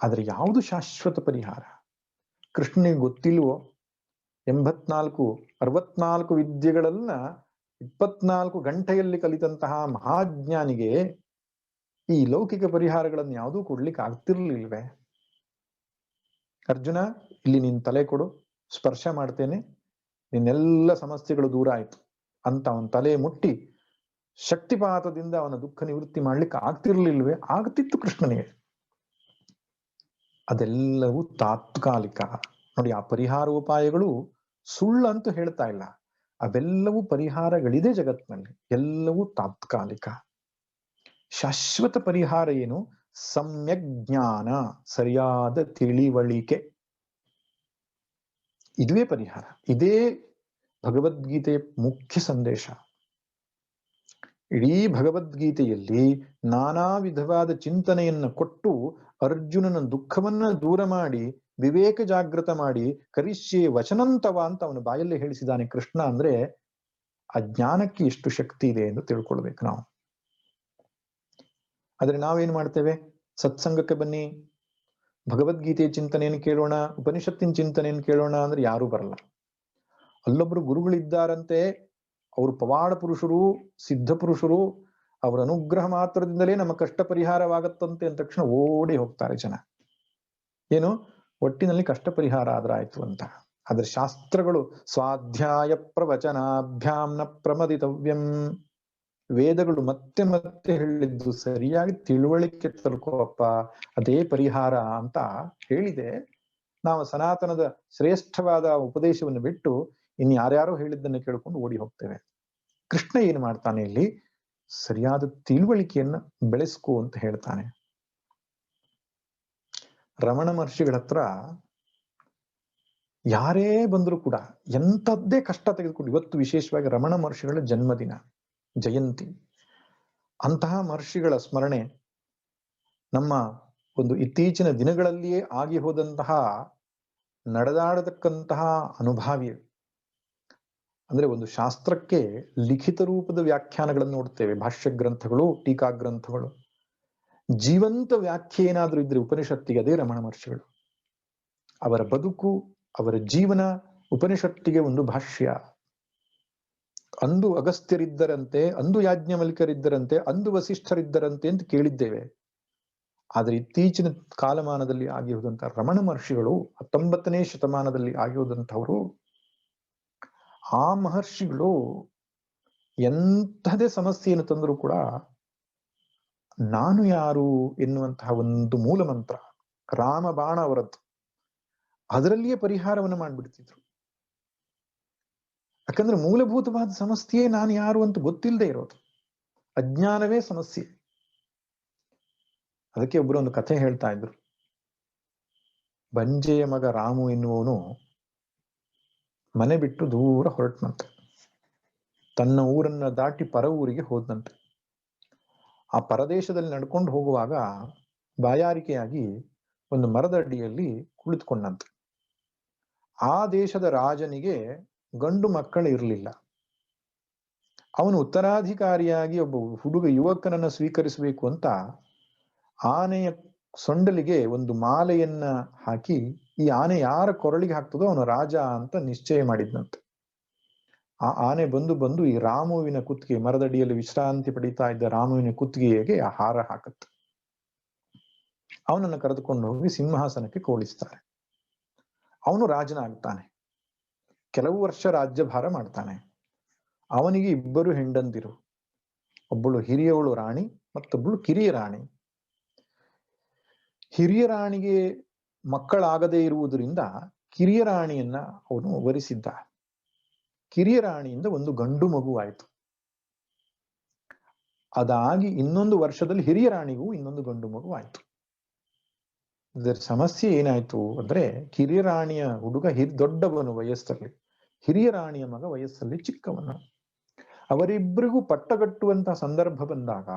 ಆದ್ರೆ ಯಾವುದು ಶಾಶ್ವತ ಪರಿಹಾರ? ಕೃಷ್ಣನಿಗೆ ಗೊತ್ತಿಲ್ವೋ? 64 ವಿದ್ಯೆಗಳನ್ನ 24 ಗಂಟೆಯಲ್ಲಿ ಕಲಿತಂತಹ ಮಹಾಜ್ಞಾನಿಗೆ ಈ ಲೌಕಿಕ ಪರಿಹಾರಗಳನ್ನು ಯಾವುದೂ ಕೊಡ್ಲಿಕ್ಕೆ ಆಗ್ತಿರ್ಲಿಲ್ವೇ? ಅರ್ಜುನ, ಇಲ್ಲಿ ನಿನ್ ತಲೆ ಕೊಡು, ಸ್ಪರ್ಶ ಮಾಡ್ತೇನೆ, ನಿನ್ನೆಲ್ಲ ಸಮಸ್ಯೆಗಳು ದೂರ ಆಯ್ತು ಅಂತ ಅವನ ತಲೆ ಮುಟ್ಟಿ ಶಕ್ತಿಪಾತದಿಂದ ಅವನ ದುಃಖ ನಿವೃತ್ತಿ ಮಾಡ್ಲಿಕ್ಕೆ ಆಗ್ತಿರ್ಲಿಲ್ವೇ? ಆಗ್ತಿತ್ತು ಕೃಷ್ಣನಿಗೆ. ಅದೆಲ್ಲವೂ ತಾತ್ಕಾಲಿಕ. ನೋಡಿ, ಆ ಪರಿಹಾರೋಪಾಯಗಳು ಸುಳ್ಳಂತೂ ಹೇಳ್ತಾ ಇಲ್ಲ, ಅವೆಲ್ಲವೂ ಪರಿಹಾರಗಳಿದೆ ಜಗತ್ತಿನಲ್ಲಿ, ಎಲ್ಲವೂ ತಾತ್ಕಾಲಿಕ. ಶಾಶ್ವತ ಪರಿಹಾರ ಏನು? ಸಮ್ಯಕ್ ಜ್ಞಾನ, ಸರಿಯಾದ ತಿಳಿವಳಿಕೆ, ಇದುವೇ ಪರಿಹಾರ. ಇದೇ ಭಗವದ್ಗೀತೆಯ ಮುಖ್ಯ ಸಂದೇಶ. ಇಡೀ ಭಗವದ್ಗೀತೆಯಲ್ಲಿ ನಾನಾ ವಿಧವಾದ ಚಿಂತನೆಯನ್ನ ಕೊಟ್ಟು ಅರ್ಜುನನ ದುಃಖವನ್ನ ದೂರ ಮಾಡಿ ವಿವೇಕ ಜಾಗೃತ ಮಾಡಿ ಕರಿಷ್ಯೆ ವಚನಂತವ ಅಂತ ಅವನ ಬಾಯಲ್ಲಿ ಹೇಳಿಸಿದಾನೆ ಕೃಷ್ಣ. ಅಂದ್ರೆ ಆ ಜ್ಞಾನಕ್ಕೆ ಎಷ್ಟು ಶಕ್ತಿ ಇದೆ ಎಂದು ತಿಳ್ಕೊಳ್ಬೇಕು ನಾವು. ಆದ್ರೆ ನಾವೇನ್ ಮಾಡ್ತೇವೆ? ಸತ್ಸಂಗಕ್ಕೆ ಬನ್ನಿ, ಭಗವದ್ಗೀತೆಯ ಚಿಂತನೆಯನ್ನು ಕೇಳೋಣ, ಉಪನಿಷತ್ತಿನ ಚಿಂತನೆಯನ್ನು ಕೇಳೋಣ ಅಂದ್ರೆ ಯಾರೂ ಬರಲ್ಲ. ಅಲ್ಲೊಬ್ರು ಗುರುಗಳಿದ್ದಾರಂತೆ, ಅವರು ಪವಾಡ ಪುರುಷರು, ಸಿದ್ಧ ಪುರುಷರು, ಅವರ ಅನುಗ್ರಹ ಮಾತ್ರದಿಂದಲೇ ನಮ್ಮ ಕಷ್ಟ ಪರಿಹಾರವಾಗತ್ತಂತೆ ಅಂದ ತಕ್ಷಣ ಓಡಿ ಹೋಗ್ತಾರೆ ಜನ. ಏನು? ಒಟ್ಟಿನಲ್ಲಿ ಕಷ್ಟ ಪರಿಹಾರ ಆದ್ರಾಯ್ತು ಅಂತ. ಆದ್ರೆ ಶಾಸ್ತ್ರಗಳು ಸ್ವಾಧ್ಯಾಯ ಪ್ರವಚನಾಭ್ಯಾಂ ನ ಪ್ರಮದಿತವ್ಯಂ, ವೇದಗಳು ಮತ್ತೆ ಮತ್ತೆ ಹೇಳಿದ್ದು ಸರಿಯಾಗಿ ತಿಳುವಳಿಕೆ ತರ್ಕೋಪ್ಪ, ಅದೇ ಪರಿಹಾರ ಅಂತ ಹೇಳಿದೆ. ನಾವು ಸನಾತನದ ಶ್ರೇಷ್ಠವಾದ ಉಪದೇಶವನ್ನು ಬಿಟ್ಟು ಇನ್ನು ಯಾರ್ಯಾರೋ ಹೇಳಿದ್ದನ್ನು ಕೇಳ್ಕೊಂಡು ಓಡಿ ಹೋಗ್ತೇವೆ. ಕೃಷ್ಣ ಏನ್ ಮಾಡ್ತಾನೆ ಇಲ್ಲಿ? ಸರಿಯಾದ ತಿಳುವಳಿಕೆಯನ್ನ ಬೆಳೆಸ್ಕೋ ಅಂತ ಹೇಳ್ತಾನೆ. ರಮಣ ಮಹರ್ಷಿಗಳ ಹತ್ರ ಯಾರೇ ಬಂದ್ರು ಕೂಡ ಎಂಥದ್ದೇ ಕಷ್ಟ ತೆಗೆದುಕೊಂಡು, ಇವತ್ತು ವಿಶೇಷವಾಗಿ ರಮಣ ಮಹರ್ಷಿಗಳ ಜನ್ಮದಿನ, ಜಯಂತಿ, ಅಂತಹ ಮಹರ್ಷಿಗಳ ಸ್ಮರಣೆ ನಮ್ಮ ಒಂದು ಇತ್ತೀಚಿನ ದಿನಗಳಲ್ಲಿಯೇ ಆಗಿ ಹೋದಂತಹ ನಡೆದಾಡತಕ್ಕಂತಹ ಅನುಭಾವಿ. ಅಂದ್ರೆ ಒಂದು ಶಾಸ್ತ್ರಕ್ಕೆ ಲಿಖಿತ ರೂಪದ ವ್ಯಾಖ್ಯಾನಗಳನ್ನು ನೋಡ್ತೇವೆ, ಭಾಷ್ಯ ಗ್ರಂಥಗಳು, ಟೀಕಾ ಗ್ರಂಥಗಳು. ಜೀವಂತ ವ್ಯಾಖ್ಯೆ ಏನಾದ್ರೂ ಇದ್ರೆ ಉಪನಿಷತ್ತಿಗೆ ಅದೇ ರಮಣ ಮಹರ್ಷಿಗಳು. ಅವರ ಬದುಕು, ಅವರ ಜೀವನ ಉಪನಿಷತ್ತಿಗೆ ಒಂದು ಭಾಷ್ಯ. ಅಂದು ಅಗಸ್ತ್ಯರಿದ್ದರಂತೆ, ಅಂದು ಯಾಜ್ಞವಲ್ಕ್ಯರಿದ್ದರಂತೆ, ಅಂದು ವಸಿಷ್ಠರಿದ್ದರಂತೆ ಅಂತ ಕೇಳಿದ್ದೇವೆ. ಆದರೆ ಇತ್ತೀಚಿನ ಕಾಲಮಾನದಲ್ಲಿ ಆಗಿರುವುದಂತಹ ರಮಣ ಮಹರ್ಷಿಗಳು 19ನೇ ಶತಮಾನದಲ್ಲಿ ಆಗಿರುವುದಂಥವರು. ಆ ಮಹರ್ಷಿಗಳು ಎಂಥದೇ ಸಮಸ್ಯೆಯನ್ನು ತಂದರೂ ಕೂಡ ನಾನು ಯಾರು ಎನ್ನುವಂತಹ ಒಂದು ಮೂಲ ಮಂತ್ರ, ರಾಮಬಾಣ ಅವರದ್ದು, ಅದರಲ್ಲಿಯೇ ಪರಿಹಾರವನ್ನು ಮಾಡಿಬಿಡ್ತಿದ್ರು. ಯಾಕಂದ್ರೆ ಮೂಲಭೂತವಾದ ಸಮಸ್ಯೆ ನಾನು ಯಾರು ಅಂತ ಗೊತ್ತಿಲ್ಲದೆ ಇರೋದು, ಅಜ್ಞಾನವೇ ಸಮಸ್ಯೆ. ಅದಕ್ಕೆ ಒಬ್ರು ಒಂದು ಕಥೆ ಹೇಳ್ತಾ ಇದ್ರು. ಬಂಜೆಯ ಮಗ ರಾಮು ಎನ್ನುವನು ಮನೆ ಬಿಟ್ಟು ದೂರ ಹೊರಟನಂತೆ. ತನ್ನ ಊರನ್ನ ದಾಟಿ ಪರ ಊರಿಗೆ ಹೋದ್ನಂತೆ. ಆ ಪರದೇಶದಲ್ಲಿ ನಡ್ಕೊಂಡು ಹೋಗುವಾಗ ಬಾಯಾರಿಕೆಯಾಗಿ ಒಂದು ಮರದ ಅಡಿಯಲ್ಲಿ ಕುಳಿತುಕೊಂಡಂತೆ. ಆ ದೇಶದ ರಾಜನಿಗೆ ಗಂಡು ಮಕ್ಕಳು ಇರಲಿಲ್ಲ. ಅವನು ಉತ್ತರಾಧಿಕಾರಿಯಾಗಿ ಒಬ್ಬ ಯುವಕನನ್ನ ಸ್ವೀಕರಿಸಬೇಕು ಅಂತ ಆನೆಯ ಸೊಂಡಲಿಗೆ ಒಂದು ಮಾಲೆಯನ್ನ ಹಾಕಿ, ಈ ಆನೆ ಯಾರ ಕೊರಳಿಗೆ ಹಾಕ್ತದೋ ಅವನು ರಾಜ ಅಂತ ನಿಶ್ಚಯ ಮಾಡಿದ್ನಂತೆ. ಆ ಆನೆ ಬಂದು ಈ ರಾಮುವಿನ ಕುತ್ತಿಗೆ, ಮರದಡಿಯಲ್ಲಿ ವಿಶ್ರಾಂತಿ ಪಡೀತಾ ಇದ್ದ ರಾಮುವಿನ ಕುತ್ತಿಗೆಗೆ ಆ ಹಾರ ಹಾಕುತ್ತೆ. ಅವನನ್ನು ಕರೆದುಕೊಂಡು ಹೋಗಿ ಸಿಂಹಾಸನಕ್ಕೆ ಕೂಡಿಸ್ತಾರೆ. ಅವನು ರಾಜನಾಗ್ತಾನೆ. ಕೆಲವು ವರ್ಷ ರಾಜ್ಯಭಾರ ಮಾಡ್ತಾನೆ. ಅವನಿಗೆ 2 ಹೆಂಡಂದಿರು, ಒಬ್ಬಳು ಹಿರಿಯವಳು ರಾಣಿ, ಮತ್ತೊಬ್ಬಳು ಕಿರಿಯ ರಾಣಿ. ಹಿರಿಯ ರಾಣಿಗೆ ಮಕ್ಕಳಾಗದೇ ಇರುವುದರಿಂದ ಕಿರಿಯ ರಾಣಿಯನ್ನ ಅವನು ವರಿಸಿದ್ದ. ಕಿರಿಯ ರಾಣಿಯಿಂದ ಒಂದು ಗಂಡು ಮಗು ಆಯಿತು. ಅದಾಗಿ ಇನ್ನೊಂದು ವರ್ಷದಲ್ಲಿ ಹಿರಿಯ ರಾಣಿಗೂ ಇನ್ನೊಂದು ಗಂಡು ಮಗು ಆಯಿತು. ಇದರ ಸಮಸ್ಯೆ ಏನಾಯ್ತು ಅಂದ್ರೆ, ಕಿರಿಯ ರಾಣಿಯ ಹುಡುಗ ದೊಡ್ಡವನು ವಯಸ್ಸಲ್ಲಿ, ಹಿರಿಯ ರಾಣಿಯ ಮಗ ವಯಸ್ಸಲ್ಲಿ ಚಿಕ್ಕವನು. ಅವರಿಬ್ಬರಿಗೂ ಪಟ್ಟಗಟ್ಟುವಂತಹ ಸಂದರ್ಭ ಬಂದಾಗ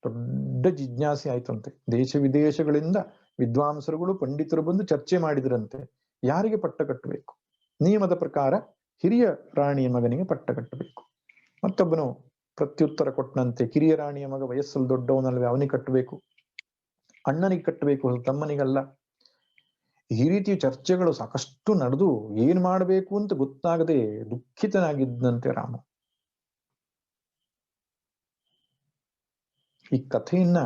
ದೊಡ್ಡ ಜಿಜ್ಞಾಸೆ ಆಯ್ತಂತೆ. ದೇಶ ವಿದೇಶಗಳಿಂದ ವಿದ್ವಾಂಸರುಗಳು, ಪಂಡಿತರು ಬಂದು ಚರ್ಚೆ ಮಾಡಿದ್ರಂತೆ, ಯಾರಿಗೆ ಪಟ್ಟ ಕಟ್ಟಬೇಕು? ನಿಯಮದ ಪ್ರಕಾರ ಹಿರಿಯ ರಾಣಿಯ ಮಗನಿಗೆ ಪಟ್ಟ ಕಟ್ಟಬೇಕು. ಮತ್ತೊಬ್ಬನು ಪ್ರತ್ಯುತ್ತರ ಕೊಟ್ಟನಂತೆ, ಕಿರಿಯ ರಾಣಿಯ ಮಗ ವಯಸ್ಸಲ್ಲಿ ದೊಡ್ಡವನಲ್ವೇ, ಅವನಿಗೆ ಕಟ್ಟಬೇಕು, ಅಣ್ಣನಿಗೆ ಕಟ್ಟಬೇಕು, ತಮ್ಮನಿಗಲ್ಲ. ಈ ರೀತಿ ಚರ್ಚೆಗಳು ಸಾಕಷ್ಟು ನಡೆದು ಏನ್ ಮಾಡಬೇಕು ಅಂತ ಗೊತ್ತಾಗದೆ ದುಃಖಿತನಾಗಿದ್ದಂತೆ ರಾಮ. ಈ ಕಥೆಯನ್ನ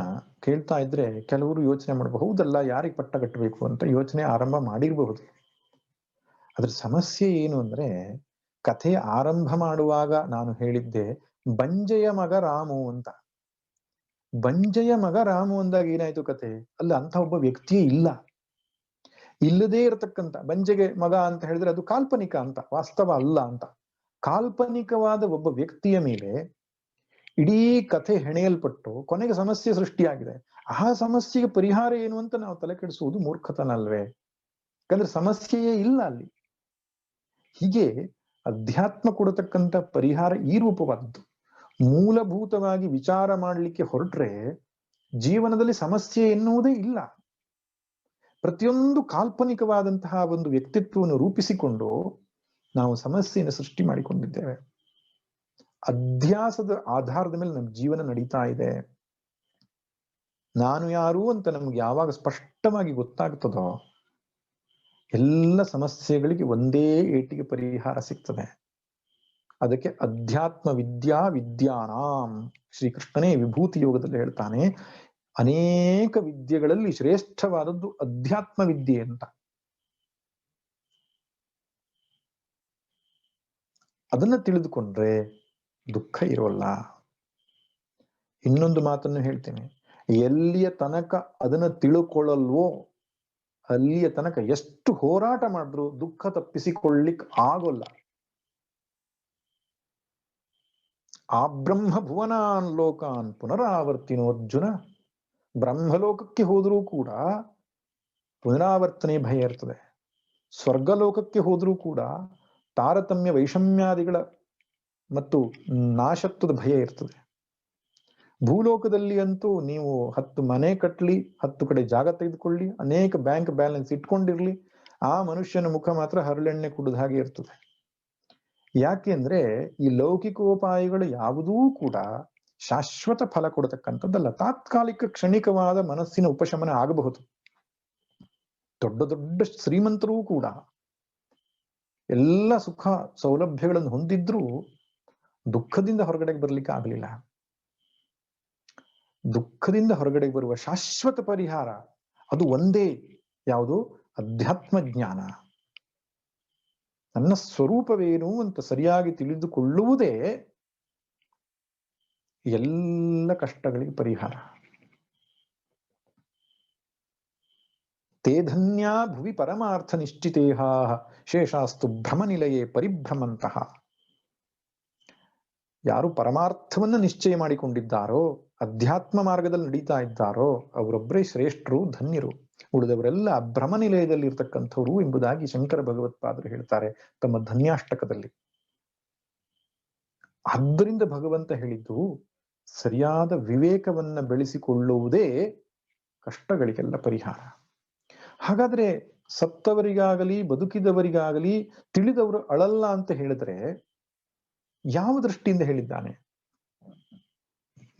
ಕೇಳ್ತಾ ಇದ್ರೆ ಕೆಲವರು ಯೋಚನೆ ಮಾಡಬಹುದಲ್ಲ, ಯಾರಿಗೆ ಪಟ್ಟ ಕಟ್ಟಬೇಕು ಅಂತ ಯೋಚನೆ ಆರಂಭ ಮಾಡಿರಬಹುದು. ಅದ್ರ ಸಮಸ್ಯೆ ಏನು ಅಂದ್ರೆ, ಕಥೆ ಆರಂಭ ಮಾಡುವಾಗ ನಾನು ಹೇಳಿದ್ದೆ ಬಂಜೆಯ ಮಗ ರಾಮು ಅಂತ. ಬಂಜೆಯ ಮಗ ರಾಮು ಅಂದಾಗ ಏನಾಯ್ತು ಕಥೆ? ಅಲ್ಲ, ಅಂತ ಒಬ್ಬ ವ್ಯಕ್ತಿಯೇ ಇಲ್ಲ. ಇಲ್ಲದೇ ಇರತಕ್ಕಂತ ಬಂಜೆಗೆ ಮಗ ಅಂತ ಹೇಳಿದ್ರೆ ಅದು ಕಾಲ್ಪನಿಕ ಅಂತ, ವಾಸ್ತವ ಅಲ್ಲ ಅಂತ. ಕಾಲ್ಪನಿಕವಾದ ಒಬ್ಬ ವ್ಯಕ್ತಿಯ ಮೇಲೆ ಇಡೀ ಕಥೆ ಹೆಣೆಯಲ್ಪಟ್ಟು ಕೊನೆಗೆ ಸಮಸ್ಯೆ ಸೃಷ್ಟಿಯಾಗಿದೆ. ಆ ಸಮಸ್ಯೆಗೆ ಪರಿಹಾರ ಏನು ಅಂತ ನಾವು ತಲೆ ಕೆಡಿಸುವುದು ಮೂರ್ಖತನ ಅಲ್ವೇ? ಯಾಕಂದ್ರೆ ಸಮಸ್ಯೆಯೇ ಇಲ್ಲ ಅಲ್ಲಿ. ಹೀಗೆ ಅಧ್ಯಾತ್ಮ ಕೊಡತಕ್ಕಂಥ ಪರಿಹಾರ ಈ ರೂಪವಾದದ್ದು. ಮೂಲಭೂತವಾಗಿ ವಿಚಾರ ಮಾಡಲಿಕ್ಕೆ ಹೊರಟ್ರೆ ಜೀವನದಲ್ಲಿ ಸಮಸ್ಯೆ ಎನ್ನುವುದೇ ಇಲ್ಲ. ಪ್ರತಿಯೊಂದು ಕಾಲ್ಪನಿಕವಾದಂತಹ ಒಂದು ವ್ಯಕ್ತಿತ್ವವನ್ನು ರೂಪಿಸಿಕೊಂಡು ನಾವು ಸಮಸ್ಯೆಯನ್ನು ಸೃಷ್ಟಿ ಮಾಡಿಕೊಂಡಿದ್ದೇವೆ. ಅಧ್ಯಾಸದ ಆಧಾರದ ಮೇಲೆ ನಮ್ಮ ಜೀವನ ನಡೀತಾ ಇದೆ. ನಾನು ಯಾರು ಅಂತ ನಮ್ಗೆ ಯಾವಾಗ ಸ್ಪಷ್ಟವಾಗಿ ಗೊತ್ತಾಗ್ತದೋ ಎಲ್ಲ ಸಮಸ್ಯೆಗಳಿಗೆ ಒಂದೇ ಏಟಿಗೆ ಪರಿಹಾರ ಸಿಗ್ತದೆ. ಅದಕ್ಕೆ ಅಧ್ಯಾತ್ಮ ವಿದ್ಯಾನಾಂ, ಶ್ರೀಕೃಷ್ಣನೇ ವಿಭೂತಿ ಯೋಗದಲ್ಲಿ ಹೇಳ್ತಾನೆ, ಅನೇಕ ವಿದ್ಯೆಗಳಲ್ಲಿ ಶ್ರೇಷ್ಠವಾದದ್ದು ಅಧ್ಯಾತ್ಮ ವಿದ್ಯೆ ಅಂತ. ಅದನ್ನ ತಿಳಿದುಕೊಂಡ್ರೆ ದುಃಖ ಇರೋಲ್ಲ. ಇನ್ನೊಂದು ಮಾತನ್ನು ಹೇಳ್ತೇನೆ, ಎಲ್ಲಿಯ ತನಕ ಅದನ್ನ ತಿಳುಕೊಳ್ಳಲ್ವೋ ಅಲ್ಲಿಯ ತನಕ ಎಷ್ಟು ಹೋರಾಟ ಮಾಡಿದ್ರು ದುಃಖ ತಪ್ಪಿಸಿಕೊಳ್ಳಿಕ್ ಆಗೋಲ್ಲ. ಆ ಬ್ರಹ್ಮ ಭುವನಾನ್ ಲೋಕಾನ್ ಪುನರಾವರ್ತಿನೋ ಅರ್ಜುನ. ಬ್ರಹ್ಮಲೋಕಕ್ಕೆ ಹೋದ್ರೂ ಕೂಡ ಪುನರಾವರ್ತನೆ ಭಯ ಇರ್ತದೆ. ಸ್ವರ್ಗಲೋಕಕ್ಕೆ ಹೋದ್ರೂ ಕೂಡ ತಾರತಮ್ಯ ವೈಷಮ್ಯಾದಿಗಳ ಮತ್ತು ನಾಶತ್ವದ ಭಯ ಇರ್ತದೆ. ಭೂಲೋಕದಲ್ಲಿ ಅಂತೂ ನೀವು 10 ಮನೆ ಕಟ್ಲಿ, 10 ಕಡೆ ಜಾಗ ತೆಗೆದುಕೊಳ್ಳಿ, ಅನೇಕ ಬ್ಯಾಂಕ್ ಬ್ಯಾಲೆನ್ಸ್ ಇಟ್ಕೊಂಡಿರ್ಲಿ, ಆ ಮನುಷ್ಯನ ಮುಖ ಮಾತ್ರ ಹರಳೆಣ್ಣೆ ಕುಡಿದ ಹಾಗೆ ಇರ್ತದೆ. ಯಾಕೆಂದ್ರೆ ಈ ಲೌಕಿಕೋಪಾಯಗಳು ಯಾವುದೂ ಕೂಡ ಶಾಶ್ವತ ಫಲ ಕೊಡತಕ್ಕಂಥದ್ದಲ್ಲ. ತಾತ್ಕಾಲಿಕ ಕ್ಷಣಿಕವಾದ ಮನಸ್ಸಿನ ಉಪಶಮನ ಆಗಬಹುದು. ದೊಡ್ಡ ದೊಡ್ಡ ಶ್ರೀಮಂತರೂ ಕೂಡ ಎಲ್ಲ ಸುಖ ಸೌಲಭ್ಯಗಳನ್ನು ಹೊಂದಿದ್ರೂ ದುಃಖದಿಂದ ಹೊರಗಡೆ ಬರ್ಲಿಕ್ಕೆ ಆಗಲಿಲ್ಲ. ದುಃಖದಿಂದ ಹೊರಗಡೆ ಬರುವ ಶಾಶ್ವತ ಪರಿಹಾರ ಅದು ಒಂದೇ. ಯಾವುದು? ಅಧ್ಯಾತ್ಮ ಜ್ಞಾನ. ನನ್ನ ಸ್ವರೂಪವೇನು ಅಂತ ಸರಿಯಾಗಿ ತಿಳಿದುಕೊಳ್ಳುವುದೇ ಎಲ್ಲ ಕಷ್ಟಗಳಿಗೆ ಪರಿಹಾರ. ತೇ ಧನ್ಯಾ ಭುವಿ ಪರಮಾರ್ಥ ನಿಶ್ಚಿತೇಹ ಶೇಷಾಸ್ತು ಭ್ರಮನಿಲಯೇ ಪರಿಭ್ರಮಂತಹ. ಯಾರು ಪರಮಾರ್ಥವನ್ನ ನಿಶ್ಚಯ ಮಾಡಿಕೊಂಡಿದ್ದಾರೋ, ಅಧ್ಯಾತ್ಮ ಮಾರ್ಗದಲ್ಲಿ ನಡೀತಾ ಇದ್ದಾರೋ ಅವರೊಬ್ಬರೇ ಶ್ರೇಷ್ಠರು, ಧನ್ಯರು. ಉಳಿದವರೆಲ್ಲ ಭ್ರಮನಿಲಯದಲ್ಲಿ ಇರ್ತಕ್ಕಂಥವ್ರು ಎಂಬುದಾಗಿ ಶಂಕರ ಭಗವತ್ಪಾದರು ಹೇಳ್ತಾರೆ ತಮ್ಮ ಧನ್ಯಾಷ್ಟಕದಲ್ಲಿ. ಆದ್ದರಿಂದ ಭಗವಂತ ಹೇಳಿದ್ದು ಸರಿಯಾದ ವಿವೇಕವನ್ನ ಬೆಳೆಸಿಕೊಳ್ಳುವುದೇ ಕಷ್ಟಗಳಿಗೆಲ್ಲ ಪರಿಹಾರ. ಹಾಗಾದ್ರೆ ಸತ್ತವರಿಗಾಗಲಿ ಬದುಕಿದವರಿಗಾಗಲಿ ತಿಳಿದವರು ಅಳಲ್ಲ ಅಂತ ಹೇಳಿದ್ರೆ ಯಾವ ದೃಷ್ಟಿಯಿಂದ ಹೇಳಿದ್ದಾನೆ?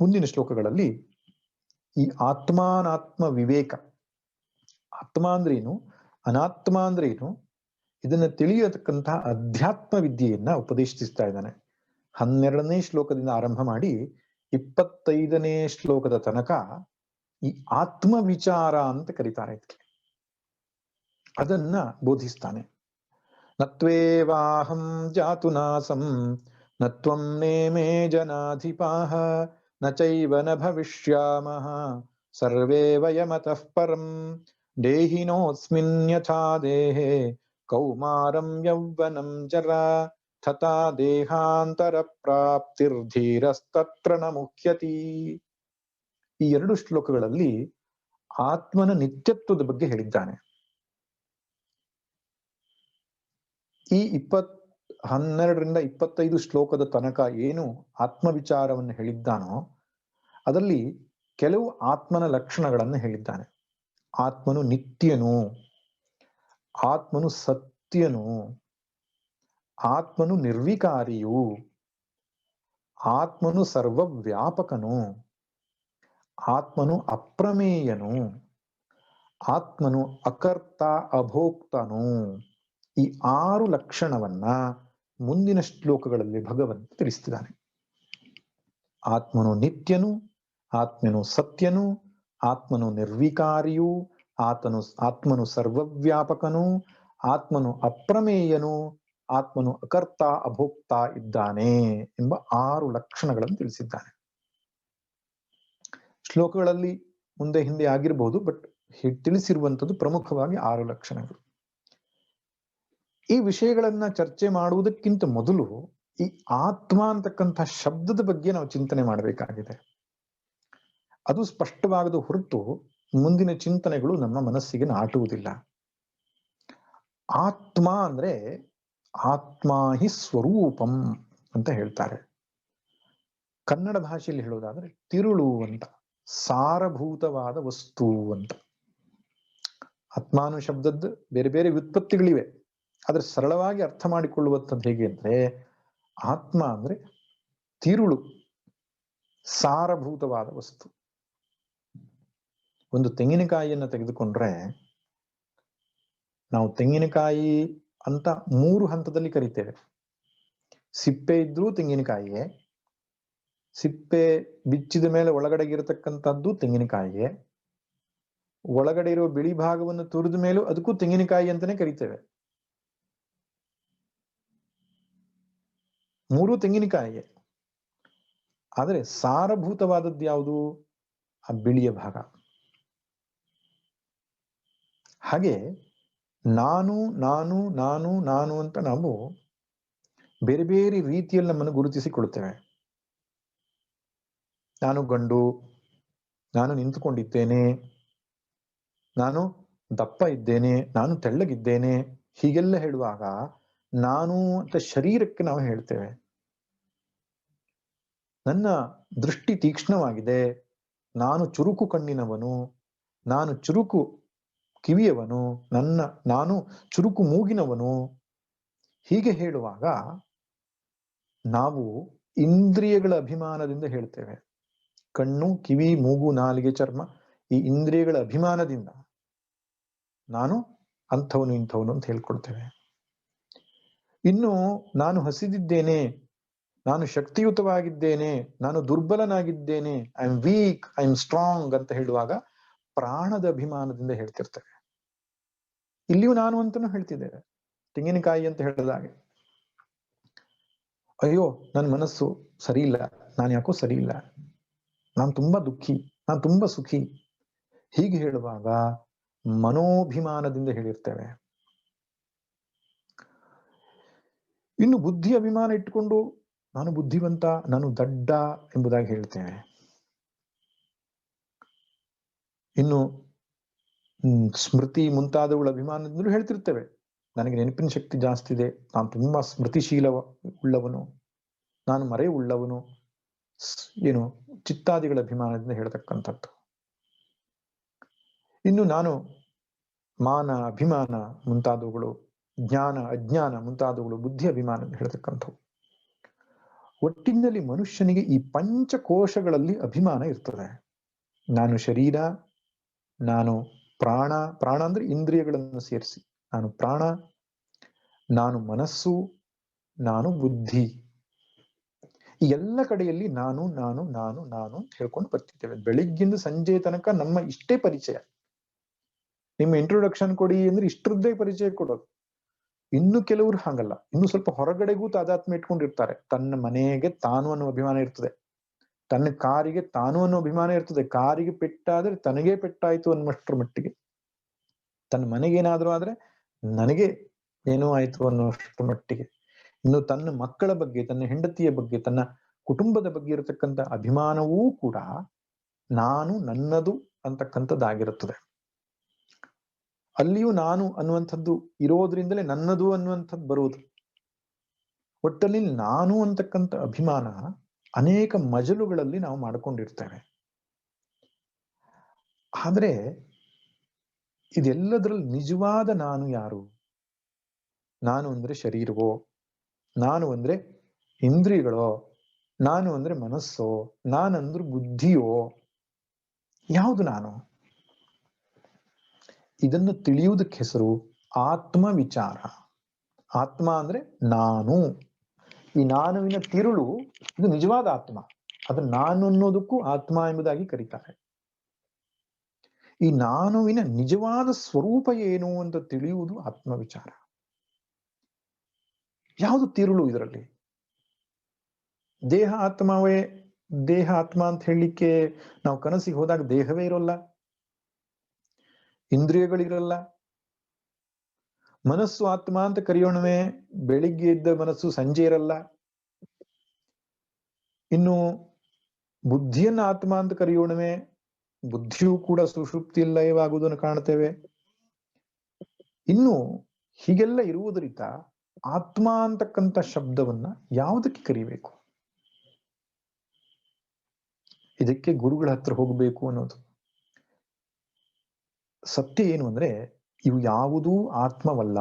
ಮುಂದಿನ ಶ್ಲೋಕಗಳಲ್ಲಿ ಈ ಆತ್ಮಾನಾತ್ಮ ವಿವೇಕ, ಆತ್ಮ ಅಂದ್ರೇನು, ಅನಾತ್ಮ ಅಂದ್ರೇನು, ಇದನ್ನ ತಿಳಿಯತಕ್ಕಂತಹ ಅಧ್ಯಾತ್ಮ ವಿದ್ಯೆಯನ್ನ ಉಪದೇಶಿಸ್ತಾ ಇದ್ದಾನೆ. 12ನೇ ಶ್ಲೋಕದಿಂದ ಆರಂಭ ಮಾಡಿ 25ನೇ ಶ್ಲೋಕದ ತನಕ ಈ ಆತ್ಮ ವಿಚಾರ ಅಂತ ಕರೀತಾರೆ. ಇದಕ್ಕೆ ಅದನ್ನ ಬೋಧಿಸ್ತಾನೆ. ನತ್ವೇವಾಹಂ ಜಾತು ನಾಸಂ ನತ್ವಂ ನೇಮೇ ಜನಾಧಿಪಾಃ ನ ಚೈವ ನ ಭವಿಷ್ಯಾಮಃ ಸರ್ವೇ ವಯಮತಃ ಪರಂ ದೇಹಿನೋಸ್ಮಿನ್ ಯಥಾ ದೇಹೇ ಕೌಮಾರಂ ಯೌವನಂ ಜರಾ ತಥಾ ದೇಹಾಂತರ ಪ್ರಾಪ್ತಿರ್ಧೀರಸ್ತತ್ರ ನ ಮುಹ್ಯತಿ. ಈ 2 ಶ್ಲೋಕಗಳಲ್ಲಿ ಆತ್ಮನ ನಿತ್ಯತ್ವದ ಬಗ್ಗೆ ಹೇಳಿದ್ದಾನೆ. ಈ 12ರಿಂದ 25 ಶ್ಲೋಕದ ತನಕ ಏನು ಆತ್ಮವಿಚಾರವನ್ನು ಹೇಳಿದ್ದಾನೋ ಅದರಲ್ಲಿ ಕೆಲವು ಆತ್ಮನ ಲಕ್ಷಣಗಳನ್ನು ಹೇಳಿದ್ದಾನೆ. ಆತ್ಮನು ನಿತ್ಯನು, ಆತ್ಮನು ಸತ್ಯನು, ಆತ್ಮನು ನಿರ್ವಿಕಾರಿಯು, ಆತ್ಮನು ಸರ್ವವ್ಯಾಪಕನು, ಆತ್ಮನು ಅಪ್ರಮೇಯನು, ಆತ್ಮನು ಅಕರ್ತ ಅಭೋಕ್ತನು. ಈ 6 ಲಕ್ಷಣವನ್ನ ಮುಂದಿನ ಶ್ಲೋಕಗಳಲ್ಲಿ ಭಗವಂತ ತಿಳಿಸ್ತಿದ್ದಾನೆ. ಆತ್ಮನು ನಿತ್ಯನು, ಆತ್ಮನು ಸತ್ಯನು, ಆತ್ಮನು ನಿರ್ವಿಕಾರಿಯು, ಆತ್ಮನು ಸರ್ವವ್ಯಾಪಕನು, ಆತ್ಮನು ಅಪ್ರಮೇಯನು, ಆತ್ಮನು ಅಕರ್ತ ಅಭೋಕ್ತ ಇದ್ದಾನೆ ಎಂಬ 6 ಲಕ್ಷಣಗಳನ್ನು ತಿಳಿಸಿದ್ದಾನೆ. ಶ್ಲೋಕಗಳಲ್ಲಿ ಮುಂದೆ ಹಿಂದೆ ಆಗಿರಬಹುದು, ಬಟ್ ತಿಳಿಸಿರುವಂಥದ್ದು ಪ್ರಮುಖವಾಗಿ 6 ಲಕ್ಷಣಗಳು. ಈ ವಿಷಯಗಳನ್ನ ಚರ್ಚೆ ಮಾಡುವುದಕ್ಕಿಂತ ಮೊದಲು ಈ ಆತ್ಮ ಅಂತಕ್ಕಂಥ ಶಬ್ದದ ಬಗ್ಗೆ ನಾವು ಚಿಂತನೆ ಮಾಡಬೇಕಾಗಿದೆ. ಅದು ಸ್ಪಷ್ಟವಾಗದ ಹೊರತು ಮುಂದಿನ ಚಿಂತನೆಗಳು ನಮ್ಮ ಮನಸ್ಸಿಗೆ ನಾಟುವುದಿಲ್ಲ. ಆತ್ಮ ಅಂದ್ರೆ ಆತ್ಮ ಹಿ ಸ್ವರೂಪಂ ಅಂತ ಹೇಳ್ತಾರೆ. ಕನ್ನಡ ಭಾಷೆಯಲ್ಲಿ ಹೇಳೋದಾದ್ರೆ ತಿರುಳು ಅಂತ, ಸಾರಭೂತವಾದ ವಸ್ತು ಅಂತ. ಆತ್ಮಾನು ಶಬ್ದದ್ದು ಬೇರೆ ಬೇರೆ ವ್ಯುತ್ಪತ್ತಿಗಳಿವೆ. ಆದ್ರೆ ಸರಳವಾಗಿ ಅರ್ಥ ಮಾಡಿಕೊಳ್ಳುವಂಥದ್ದು ಹೇಗೆ ಅಂದ್ರೆ ಆತ್ಮ ಅಂದ್ರೆ ತಿರುಳು, ಸಾರಭೂತವಾದ ವಸ್ತು. ಒಂದು ತೆಂಗಿನಕಾಯಿಯನ್ನ ತೆಗೆದುಕೊಂಡ್ರೆ ನಾವು ತೆಂಗಿನಕಾಯಿ ಅಂತ 3 ಹಂತದಲ್ಲಿ ಕರಿತೇವೆ. ಸಿಪ್ಪೆ ಇದ್ರೂ ತೆಂಗಿನಕಾಯಿಯೇ, ಸಿಪ್ಪೆ ಬಿಚ್ಚಿದ ಮೇಲೆ ಒಳಗಡೆ ಇರತಕ್ಕಂಥದ್ದು ತೆಂಗಿನಕಾಯಿಯೇ, ಒಳಗಡೆ ಇರುವ ಬಿಳಿ ಭಾಗವನ್ನು ತುರಿದ ಮೇಲೂ ಅದಕ್ಕೂ ತೆಂಗಿನಕಾಯಿ ಅಂತಾನೆ ಕರಿತೇವೆ. 3 ತೆಂಗಿನಕಾಯಿಯೇ. ಆದರೆ ಸಾರಭೂತವಾದದ್ದು ಯಾವುದು? ಆ ಬಿಳಿಯ ಭಾಗ. ಹಾಗೆ ನಾನು ನಾನು ನಾನು ನಾನು ಅಂತ ನಾವು ಬೇರೆ ಬೇರೆ ರೀತಿಯಲ್ಲಿ ನಮ್ಮನ್ನು ಗುರುತಿಸಿಕೊಳ್ಳುತ್ತೇವೆ. ನಾನು ಗಂಡು, ನಾನು ನಿಂತುಕೊಂಡಿದ್ದೇನೆ, ನಾನು ದಪ್ಪ ಇದ್ದೇನೆ, ನಾನು ತೆಳ್ಳಗಿದ್ದೇನೆ, ಹೀಗೆಲ್ಲ ಹೇಳುವಾಗ ನಾನು ಅಂತ ಶರೀರಕ್ಕೆ ನಾವು ಹೇಳ್ತೇವೆ. ನನ್ನ ದೃಷ್ಟಿ ತೀಕ್ಷ್ಣವಾಗಿದೆ, ನಾನು ಚುರುಕು ಕಣ್ಣಿನವನು, ನಾನು ಚುರುಕು ಕಿವಿಯವನು, ನಾನು ಚುರುಕು ಮೂಗಿನವನು, ಹೀಗೆ ಹೇಳುವಾಗ ನಾವು ಇಂದ್ರಿಯಗಳ ಅಭಿಮಾನದಿಂದ ಹೇಳ್ತೇವೆ. ಕಣ್ಣು, ಕಿವಿ, ಮೂಗು, ನಾಲಿಗೆ, ಚರ್ಮ, ಈ ಇಂದ್ರಿಯಗಳ ಅಭಿಮಾನದಿಂದ ನಾನು ಅಂಥವನು ಇಂಥವನು ಅಂತ ಹೇಳ್ಕೊಳ್ತೇವೆ. ಇನ್ನು ನಾನು ಹಸಿದಿದ್ದೇನೆ, ನಾನು ಶಕ್ತಿಯುತವಾಗಿದ್ದೇನೆ, ನಾನು ದುರ್ಬಲನಾಗಿದ್ದೇನೆ, I am weak, I am strong ಅಂತ ಹೇಳುವಾಗ ಪ್ರಾಣದ ಅಭಿಮಾನದಿಂದ ಹೇಳ್ತಿರ್ತೇವೆ. ಇಲ್ಲಿಯೂ ನಾನು ಅಂತಾನು ಹೇಳ್ತಿದ್ದೇವೆ. ತೆಂಗಿನಕಾಯಿ ಅಂತ ಹೇಳಿದಾಗೆ, ಅಯ್ಯೋ ನನ್ನ ಮನಸ್ಸು ಸರಿ ಇಲ್ಲ, ನಾನು ಯಾಕೋ ಸರಿ ಇಲ್ಲ, ನಾನು ತುಂಬಾ ದುಃಖಿ, ನಾನು ತುಂಬಾ ಸುಖಿ, ಹೀಗೆ ಹೇಳುವಾಗ ಮನೋಭಿಮಾನದಿಂದ ಹೇಳಿರ್ತೇವೆ. ಇನ್ನು ಬುದ್ಧಿ ಅಭಿಮಾನ ಇಟ್ಟುಕೊಂಡು ನಾನು ಬುದ್ಧಿವಂತ, ನಾನು ದಡ್ಡ ಎಂಬುದಾಗಿ ಹೇಳ್ತೇವೆ. ಇನ್ನು ಸ್ಮೃತಿ ಮುಂತಾದವುಗಳ ಅಭಿಮಾನದಿಂದಲೂ ಹೇಳ್ತಿರ್ತೇವೆ. ನನಗೆ ನೆನಪಿನ ಶಕ್ತಿ ಜಾಸ್ತಿ ಇದೆ, ನಾನು ತುಂಬಾ ಸ್ಮೃತಿಶೀಲ ಉಳ್ಳವನು, ನಾನು ಮರೆ ಉಳ್ಳವನು, ಏನು ಚಿತ್ತಾದಿಗಳ ಅಭಿಮಾನದಿಂದ ಹೇಳ್ತಕ್ಕಂಥದ್ದು. ಇನ್ನು ನಾನು ಮಾನ, ಅಭಿಮಾನ ಮುಂತಾದವುಗಳು, ಜ್ಞಾನ, ಅಜ್ಞಾನ ಮುಂತಾದವುಗಳು ಬುದ್ಧಿ ಅಭಿಮಾನ ಹೇಳ್ತಕ್ಕಂಥವು. ಒಟ್ಟಿನಲ್ಲಿ ಮನುಷ್ಯನಿಗೆ ಈ ಪಂಚಕೋಶಗಳಲ್ಲಿ ಅಭಿಮಾನ ಇರ್ತದೆ. ನಾನು ಶರೀರ, ನಾನು ಪ್ರಾಣ, ಪ್ರಾಣ ಅಂದ್ರೆ ಇಂದ್ರಿಯಗಳನ್ನು ಸೇರಿಸಿ, ನಾನು ಪ್ರಾಣ, ನಾನು ಮನಸ್ಸು, ನಾನು ಬುದ್ಧಿ. ಈ ಎಲ್ಲ ಕಡೆಯಲ್ಲಿ ನಾನು ನಾನು ನಾನು ನಾನು ಹೇಳ್ಕೊಂಡು ಬರ್ತಿದ್ದೇವೆ. ಬೆಳಿಗ್ಗಿಂದ ಸಂಜೆ ತನಕ ನಮ್ಮ ಇಷ್ಟೇ ಪರಿಚಯ. ನಿಮ್ಮ ಇಂಟ್ರೊಡಕ್ಷನ್ ಕೊಡಿ ಅಂದ್ರೆ ಇಷ್ಟರದ್ದೇ ಪರಿಚಯ ಕೊಡೋದು. ಇನ್ನು ಕೆಲವರು ಹಾಗಲ್ಲ, ಇನ್ನು ಸ್ವಲ್ಪ ಹೊರಗಡೆಗೂ ತಾದಾತ್ಮ್ಯ ಇಟ್ಕೊಂಡಿರ್ತಾರೆ. ತನ್ನ ಮನೆಗೆ ತಾನು ಅನ್ನೋ ಅಭಿಮಾನ ಇರ್ತದೆ, ತನ್ನ ಕಾರಿಗೆ ತಾನು ಅನ್ನೋ ಅಭಿಮಾನ ಇರ್ತದೆ. ಕಾರಿಗೆ ಪೆಟ್ಟಾದ್ರೆ ತನಗೇ ಪೆಟ್ಟಾಯ್ತು ಅನ್ನೋಷ್ಟರ ಮಟ್ಟಿಗೆ, ತನ್ನ ಮನೆಗೇನಾದ್ರೂ ಆದ್ರೆ ನನಗೆ ಏನೋ ಆಯ್ತು ಅನ್ನೋಷ್ಟರ ಮಟ್ಟಿಗೆ. ಇನ್ನು ತನ್ನ ಮಕ್ಕಳ ಬಗ್ಗೆ, ತನ್ನ ಹೆಂಡತಿಯ ಬಗ್ಗೆ, ತನ್ನ ಕುಟುಂಬದ ಬಗ್ಗೆ ಇರತಕ್ಕಂಥ ಅಭಿಮಾನವೂ ಕೂಡ ನಾನು ನನ್ನದು ಅಂತಕ್ಕಂಥದ್ದಾಗಿರುತ್ತದೆ. ಅಲ್ಲಿಯೂ ನಾನು ಅನ್ನುವಂಥದ್ದು ಇರೋದ್ರಿಂದಲೇ ನನ್ನದು ಅನ್ನುವಂಥದ್ದು ಬರುವುದು. ಒಟ್ಟಲ್ಲಿ ನಾನು ಅಂತಕ್ಕಂಥ ಅಭಿಮಾನ ಅನೇಕ ಮಜಲುಗಳಲ್ಲಿ ನಾವು ಮಾಡಿಕೊಂಡಿರ್ತೇವೆ. ಆದ್ರೆ ಇದೆಲ್ಲದರಲ್ಲಿ ನಿಜವಾದ ನಾನು ಯಾರು? ನಾನು ಅಂದ್ರೆ ಶರೀರವೋ, ನಾನು ಅಂದ್ರೆ ಇಂದ್ರಿಯಗಳೋ, ನಾನು ಅಂದ್ರೆ ಮನಸ್ಸೋ, ನಾನಂದ್ರೆ ಬುದ್ಧಿಯೋ, ಯಾವುದು ನಾನು? ಇದನ್ನು ತಿಳಿಯುವುದಕ್ಕೆ ಹೆಸರು ಆತ್ಮ ವಿಚಾರ. ಆತ್ಮ ಅಂದ್ರೆ ನಾನು. ಈ ನಾನುವಿನ ತಿರುಳು ಇದು ನಿಜವಾದ ಆತ್ಮ. ಅದು ನಾನು ಅನ್ನೋದಕ್ಕೂ ಆತ್ಮ ಎಂಬುದಾಗಿ ಕರೀತಾರೆ. ಈ ನಾನುವಿನ ನಿಜವಾದ ಸ್ವರೂಪ ಏನು ಅಂತ ತಿಳಿಯುವುದು ಆತ್ಮ ವಿಚಾರ. ಯಾವುದು ತಿರುಳು ಇದರಲ್ಲಿ? ದೇಹ ಆತ್ಮವೇ, ದೇಹ ಆತ್ಮ ಅಂತ ಹೇಳಲಿಕ್ಕೆ ನಾವು ಕನಸಿಗೆ ಹೋದಾಗ ದೇಹವೇ ಇರೋಲ್ಲ, ಇಂದ್ರಿಯಗಳಿರಲ್ಲ. ಮನಸ್ಸು ಆತ್ಮ ಅಂತ ಕರೆಯೋಣವೇ, ಬೆಳಿಗ್ಗೆ ಇದ್ದ ಮನಸ್ಸು ಸಂಜೆ ಇರಲ್ಲ. ಇನ್ನು ಬುದ್ಧಿಯನ್ನ ಆತ್ಮ ಅಂತ ಕರೆಯೋಣವೇ, ಬುದ್ಧಿಯೂ ಕೂಡ ಸುಷುಪ್ತಿ ಲಯವಾಗುವುದನ್ನು ಕಾಣ್ತೇವೆ. ಇನ್ನು ಹೀಗೆಲ್ಲ ಇರುವುದರಿಂದ ಆತ್ಮ ಅಂತಕ್ಕಂಥ ಶಬ್ದವನ್ನ ಯಾವುದಕ್ಕೆ ಕರಿಬೇಕು? ಇದಕ್ಕೆ ಗುರುಗಳ ಹತ್ರ ಹೋಗಬೇಕು ಅನ್ನೋದು. ಸತ್ಯ ಏನು ಅಂದ್ರೆ ಇವು ಯಾವುದೂ ಆತ್ಮವಲ್ಲ.